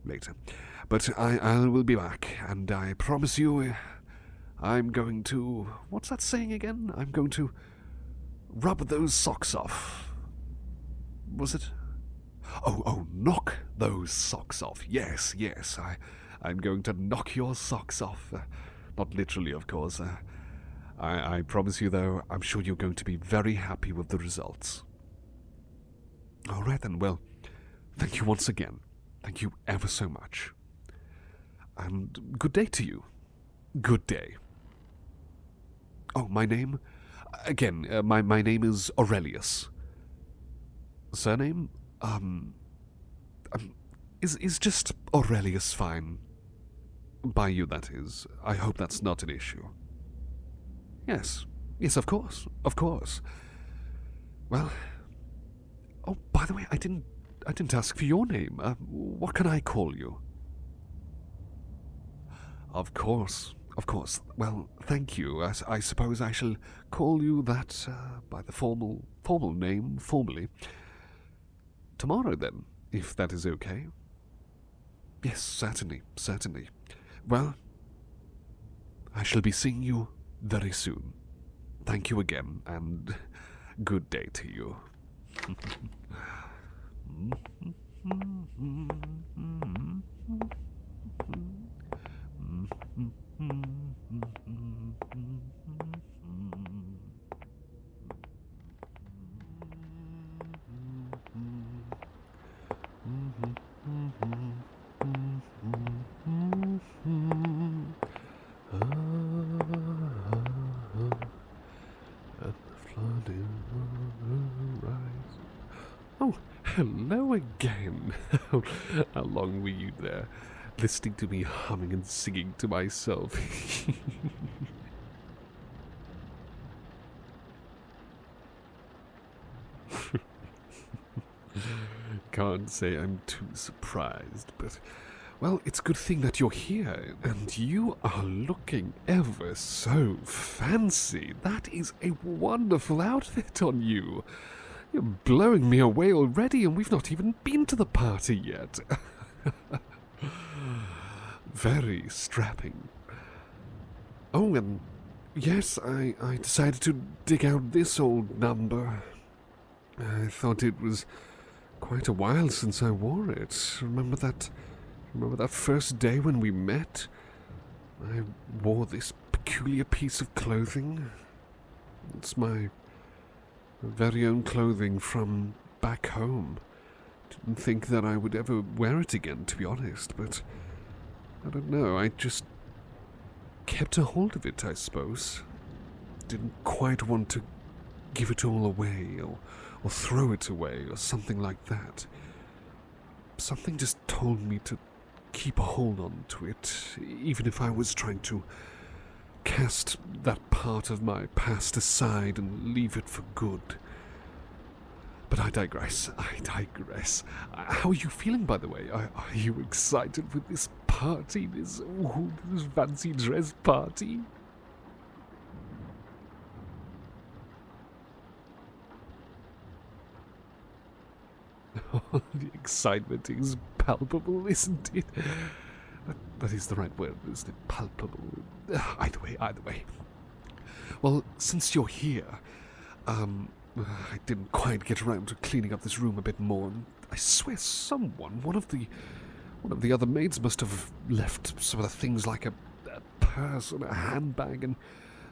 later. But I will be back, and I promise you, I'm going to... What's that saying again? I'm going to rub those socks off. Was it? Oh, knock those socks off. Yes, I'm going to knock your socks off. Not literally, of course. I promise you, though, I'm sure you're going to be very happy with the results. All right, then. Well, thank you once again. Thank you ever so much. And good day to you. Good day. Oh, my name? Again, my name is Aurelius. Surname? Is just Aurelius fine? By you, that is. I hope that's not an issue. Yes, of course. Well, oh, by the way, I didn't ask for your name. What can I call you? Of course. Well, thank you. I suppose I shall call you that by the formal name, formally. Tomorrow, then, if that is okay. Yes, certainly. Well, I shall be seeing you very soon. Thank you again, and good day to you. Oh, hello again. How long were you there, listening to me humming and singing to myself? Can't say I'm too surprised, but, well, it's a good thing that you're here, and you are looking ever so fancy. That is a wonderful outfit on you. You're blowing me away already, and we've not even been to the party yet. Very strapping. Oh, and yes, I decided to dig out this old number. I thought it was quite a while since I wore it. Remember that first day when we met? I wore this peculiar piece of clothing. It's my very own clothing from back home. Didn't think that I would ever wear it again, to be honest, but I don't know, I just kept a hold of it, I suppose. Didn't quite want to give it all away, or throw it away, or something like that. Something just told me to keep a hold on to it, even if I was trying to cast that part of my past aside and leave it for good. But I digress. How are you feeling, by the way? Are you excited for this party, this fancy dress party? The excitement is palpable, isn't it? That is the right word, isn't it? Palpable. Either way. Well, since you're here, I didn't quite get around to cleaning up this room a bit more, and I swear one of the other maids must have left some of the things like a purse and a handbag and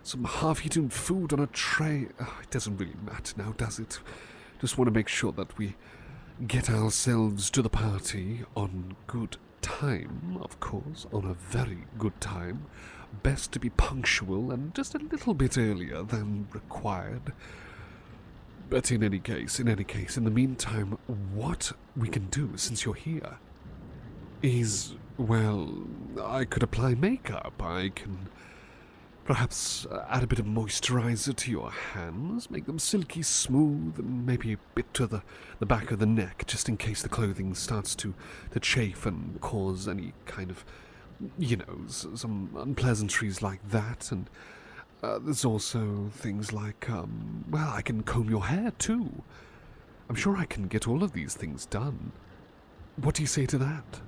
some half-eaten food on a tray. It doesn't really matter now, does it? Just want to make sure that we get ourselves to the party on good time, of course, on a very good time. Best to be punctual and just a little bit earlier than required. But in any case, in the meantime, what we can do, since you're here, is, well, I could apply makeup. I can perhaps add a bit of moisturizer to your hands, make them silky smooth, and maybe a bit to the back of the neck, just in case the clothing starts to chafe and cause any kind of, some unpleasantries like that. And there's also things like, I can comb your hair too. I'm sure I can get all of these things done. What do you say to that?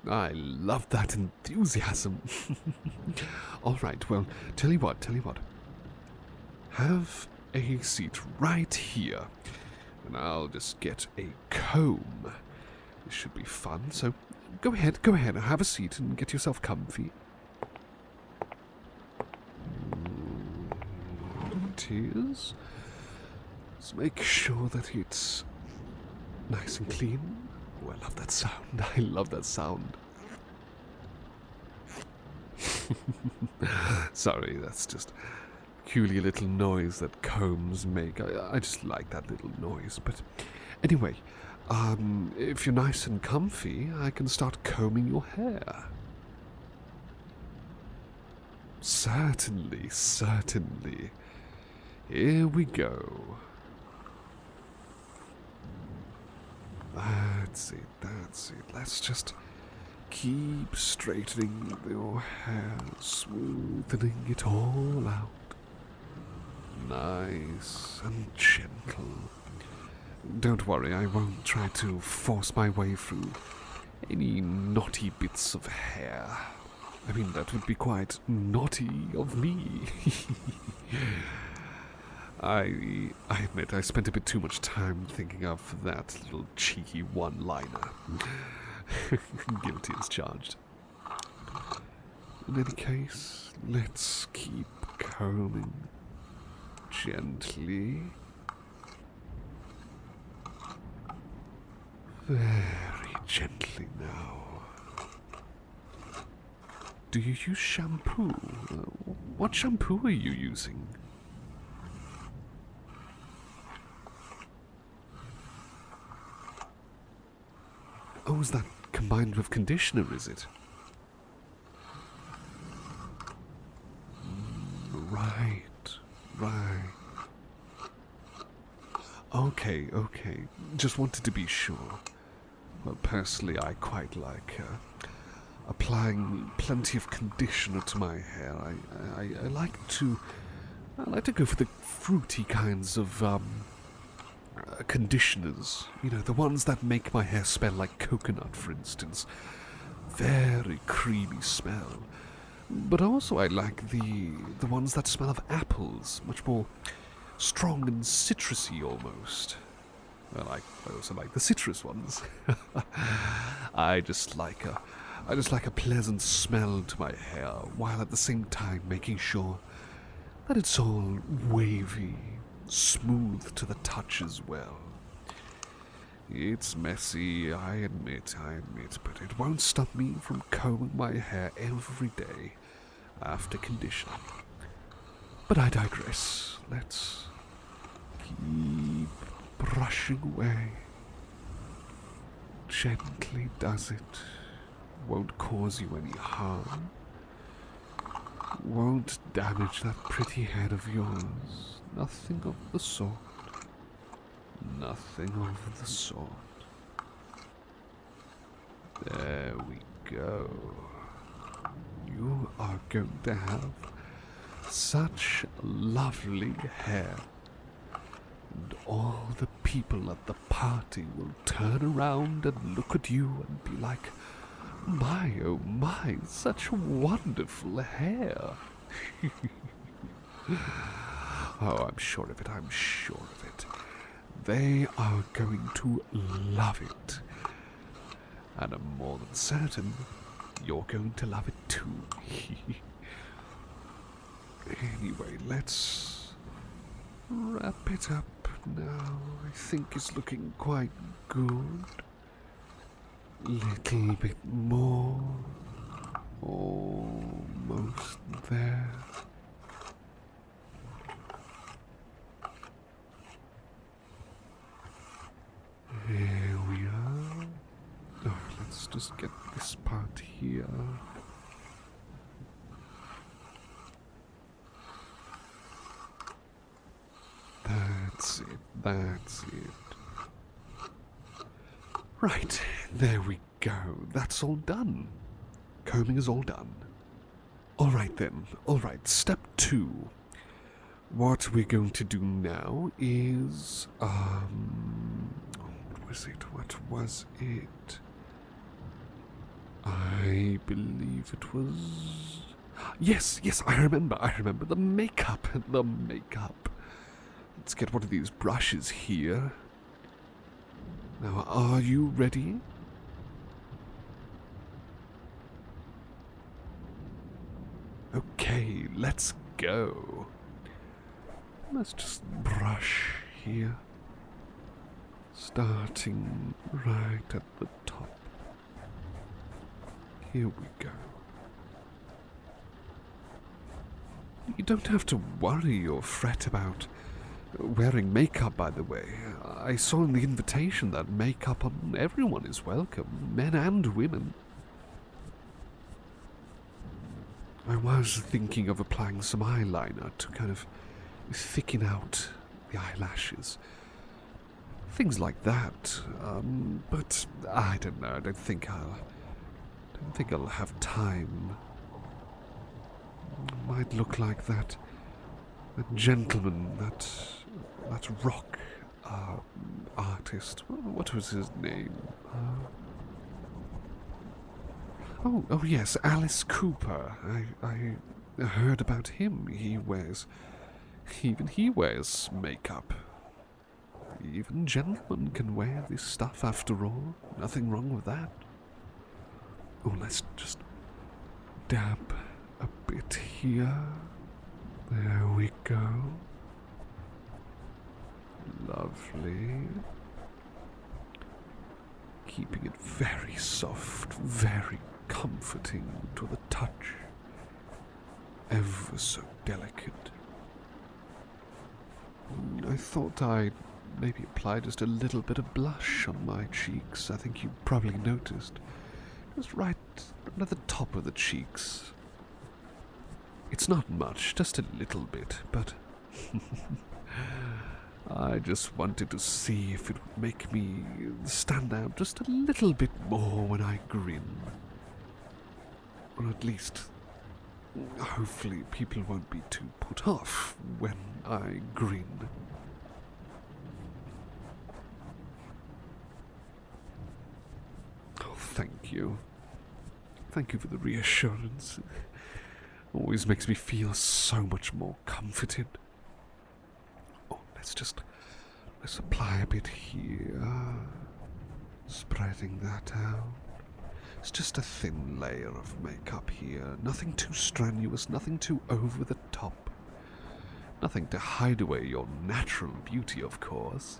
I love that enthusiasm. All right, well, tell you what. Have a seat right here, and I'll just get a comb. This should be fun, so go ahead, have a seat and get yourself comfy. It is. Let's make sure that it's nice and clean. Oh, I love that sound. Sorry, that's just a peculiar little noise that combs make. I just like that little noise. But anyway, if you're nice and comfy, I can start combing your hair. Certainly. Here we go. That's it. Let's just keep straightening your hair, smoothing it all out. Nice and gentle. Don't worry, I won't try to force my way through any naughty bits of hair. I mean, that would be quite naughty of me. I admit I spent a bit too much time thinking of that little cheeky one-liner. Guilty as charged. In any case, let's keep combing gently. Very gently now. Do you use shampoo? What shampoo are you using? Oh, is that combined with conditioner, is it? Right. Okay. Just wanted to be sure. Well, personally, I quite like applying plenty of conditioner to my hair. I like to go for the fruity kinds of conditioners, the ones that make my hair smell like coconut, for instance. Very creamy smell. But also I like the ones that smell of apples, much more strong and citrusy almost. Well, I also like the citrus ones. I just like a pleasant smell to my hair, while at the same time making sure that it's all wavy, smooth to the touch as well. It's messy, I admit, but it won't stop me from combing my hair every day after conditioning. But I digress. Let's keep brushing away. Gently does it. Won't cause you any harm. Won't damage that pretty head of yours. Nothing of the sort. Nothing of the sort. There we go. You are going to have such lovely hair. And all the people at the party will turn around and look at you and be like, my, oh my, such wonderful hair. Oh, I'm sure of it, I'm sure of it. They are going to love it. And I'm more than certain you're going to love it too. Anyway, let's wrap it up now. I think it's looking quite good. Little bit more. Almost there. Here we are. Oh, let's just get this part here. That's it, that's it. Right, there we go. That's all done. Combing is all done. Alright then, alright, step 2. What we're going to do now is, what was it? I believe it was... Yes, I remember, the makeup. Let's get one of these brushes here. Now, are you ready? Okay, let's go. Let's just brush here. Starting right at the top. Here we go. You don't have to worry or fret about wearing makeup, by the way. I saw in the invitation that makeup on everyone is welcome, men and women. I was thinking of applying some eyeliner to kind of thicken out the eyelashes. Things like that. But I don't know. I don't think I'll have time. Might look like that gentleman, that rock artist. What was his name? Oh yes, Alice Cooper. I heard about him. He wears makeup. Even gentlemen can wear this stuff after all. Nothing wrong with that. Oh, let's just dab a bit here. There we go. Lovely. Keeping it very soft, very comforting to the touch. Ever so delicate. I thought I'd maybe apply just a little bit of blush on my cheeks. I think you probably noticed. Just right at the top of the cheeks. It's not much, just a little bit, but I just wanted to see if it would make me stand out just a little bit more when I grin. Or at least, hopefully people won't be too put off when I grin. Oh, thank you. Thank you for the reassurance. Always makes me feel so much more comforted. Oh, let's apply a bit here. Spreading that out. It's just a thin layer of makeup here. Nothing too strenuous, nothing too over the top. Nothing to hide away your natural beauty, of course.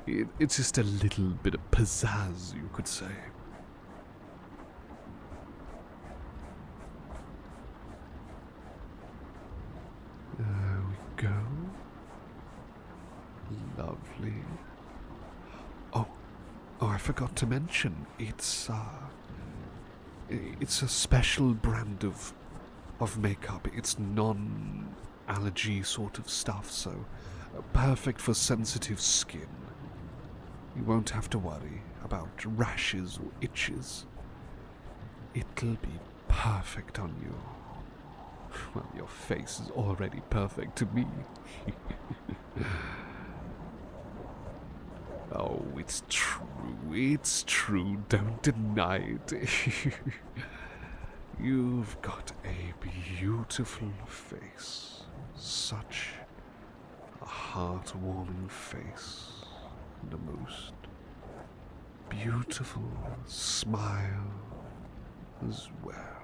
It's just a little bit of pizzazz, you could say. There we go. Lovely. Oh, I forgot to mention, it's a special brand of makeup. It's non-allergy sort of stuff, so perfect for sensitive skin. You won't have to worry about rashes or itches. It'll be perfect on you. Well, your face is already perfect to me. Oh, it's true, don't deny it. You've got a beautiful face. Such a heart-warming face. And a most beautiful smile as well.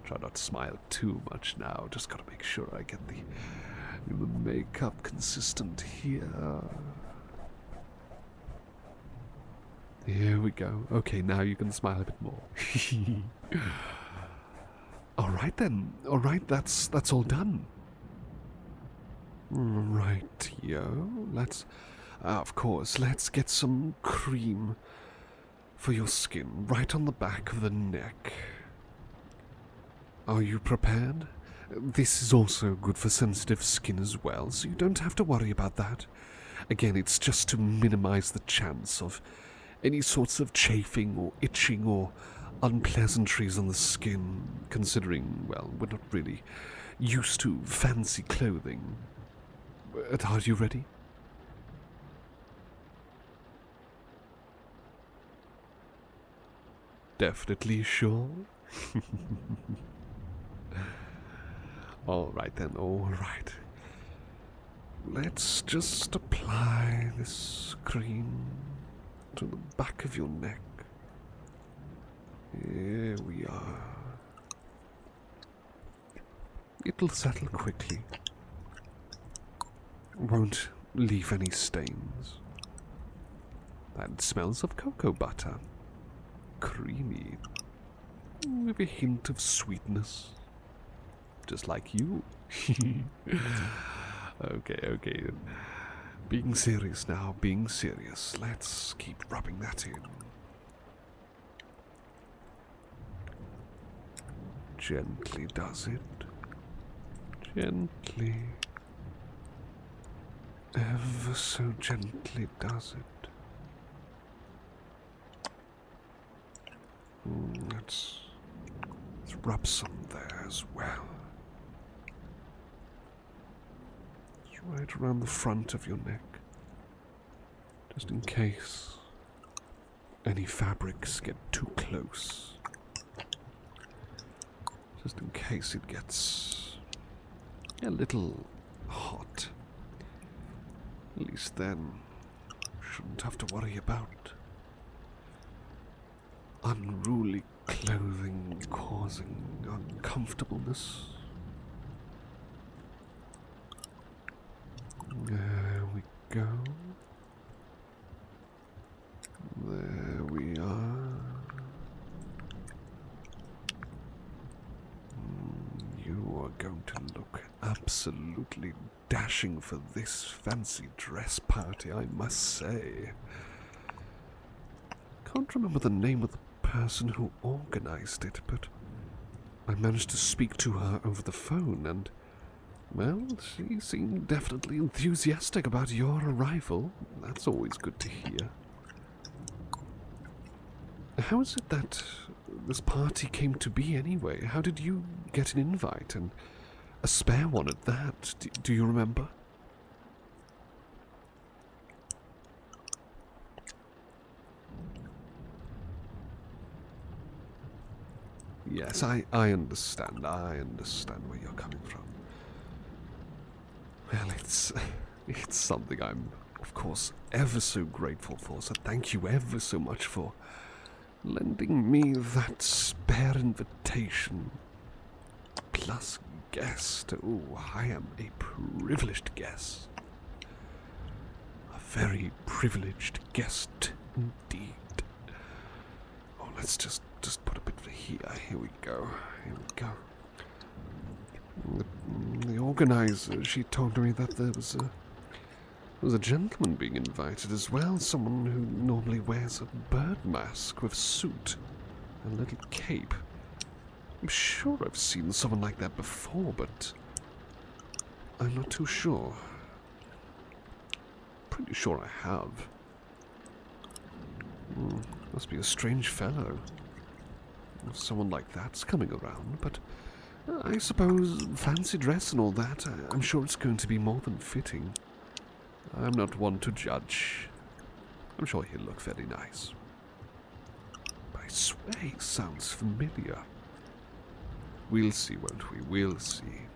Try not to smile too much now. Just gotta make sure I get the makeup consistent here. Here we go. Okay, now you can smile a bit more. Alright then. Alright, that's all done. Right, yo. Of course, let's get some cream for your skin right on the back of the neck. Are you prepared? This is also good for sensitive skin as well, so you don't have to worry about that. Again, it's just to minimize the chance of any sorts of chafing or itching or unpleasantries on the skin, considering, well, we're not really used to fancy clothing. But are you ready? Definitely sure? Alright then, alright. Let's just apply this cream to the back of your neck. Here we are. It'll settle quickly. Won't leave any stains. And smells of cocoa butter. Creamy. With a hint of sweetness. Just like you. Okay. Being serious now, being serious. Let's keep rubbing that in. Gently does it. Gently. Ever so gently does it. Let's rub some there as well. It's right around the front of your neck. Just in case any fabrics get too close. Just in case it gets a little hot. At least then, shouldn't have to worry about unruly clothing causing uncomfortableness. There we go. There we are. You are going to look absolutely dashing for this fancy dress party, I must say. Can't remember the name of the person who organized it, but I managed to speak to her over the phone, and, well, she seemed definitely enthusiastic about your arrival. That's always good to hear. How is it that this party came to be anyway? How did you get an invite, and a spare one at that? Do you remember? Yes, I understand. I understand where you're coming from. Well, it's something I'm, of course, ever so grateful for, so thank you ever so much for lending me that spare invitation. plus guest. Oh, I am a privileged guest. A very privileged guest indeed. Oh, let's just put a bit here. Here we go. Here we go. The organizer, she told me that there was a gentleman being invited as well. Someone who normally wears a bird mask with a suit and a little cape. I'm sure I've seen someone like that before, but I'm not too sure. Pretty sure I have. Must be a strange fellow. If someone like that's coming around, but I suppose fancy dress and all that, I'm sure it's going to be more than fitting. I'm not one to judge. I'm sure he'll look very nice. But I swear he sounds familiar. We'll see, won't we? We'll see.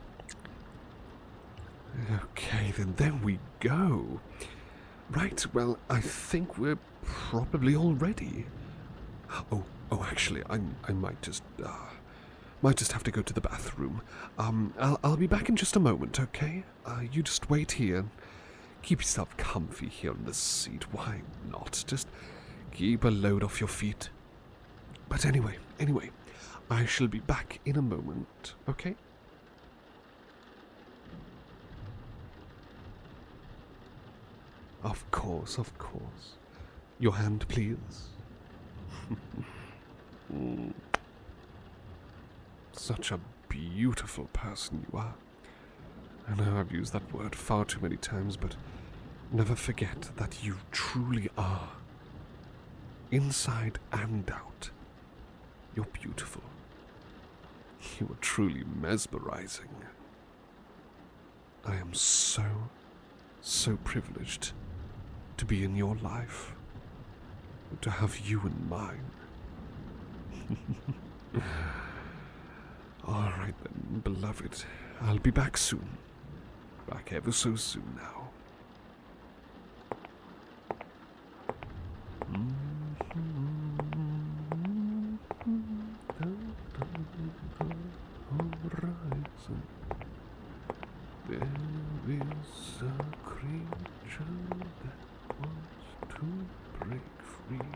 Okay, then there we go. Right, well, I think we're probably all ready. Oh, actually, I might just have to go to the bathroom. I'll be back in just a moment, okay? You just wait here. Keep yourself comfy here in the seat. Why not? Just keep a load off your feet. But anyway, I shall be back in a moment, okay? Of course. Your hand, please. Such a beautiful person you are. I know I've used that word far too many times, but never forget that you truly are. Inside and out. You're beautiful. You are truly mesmerizing. I am so privileged to be in your life, to have you in mine. All right then, beloved. I'll be back soon. Back ever so soon now. There is a creature that wants to break free.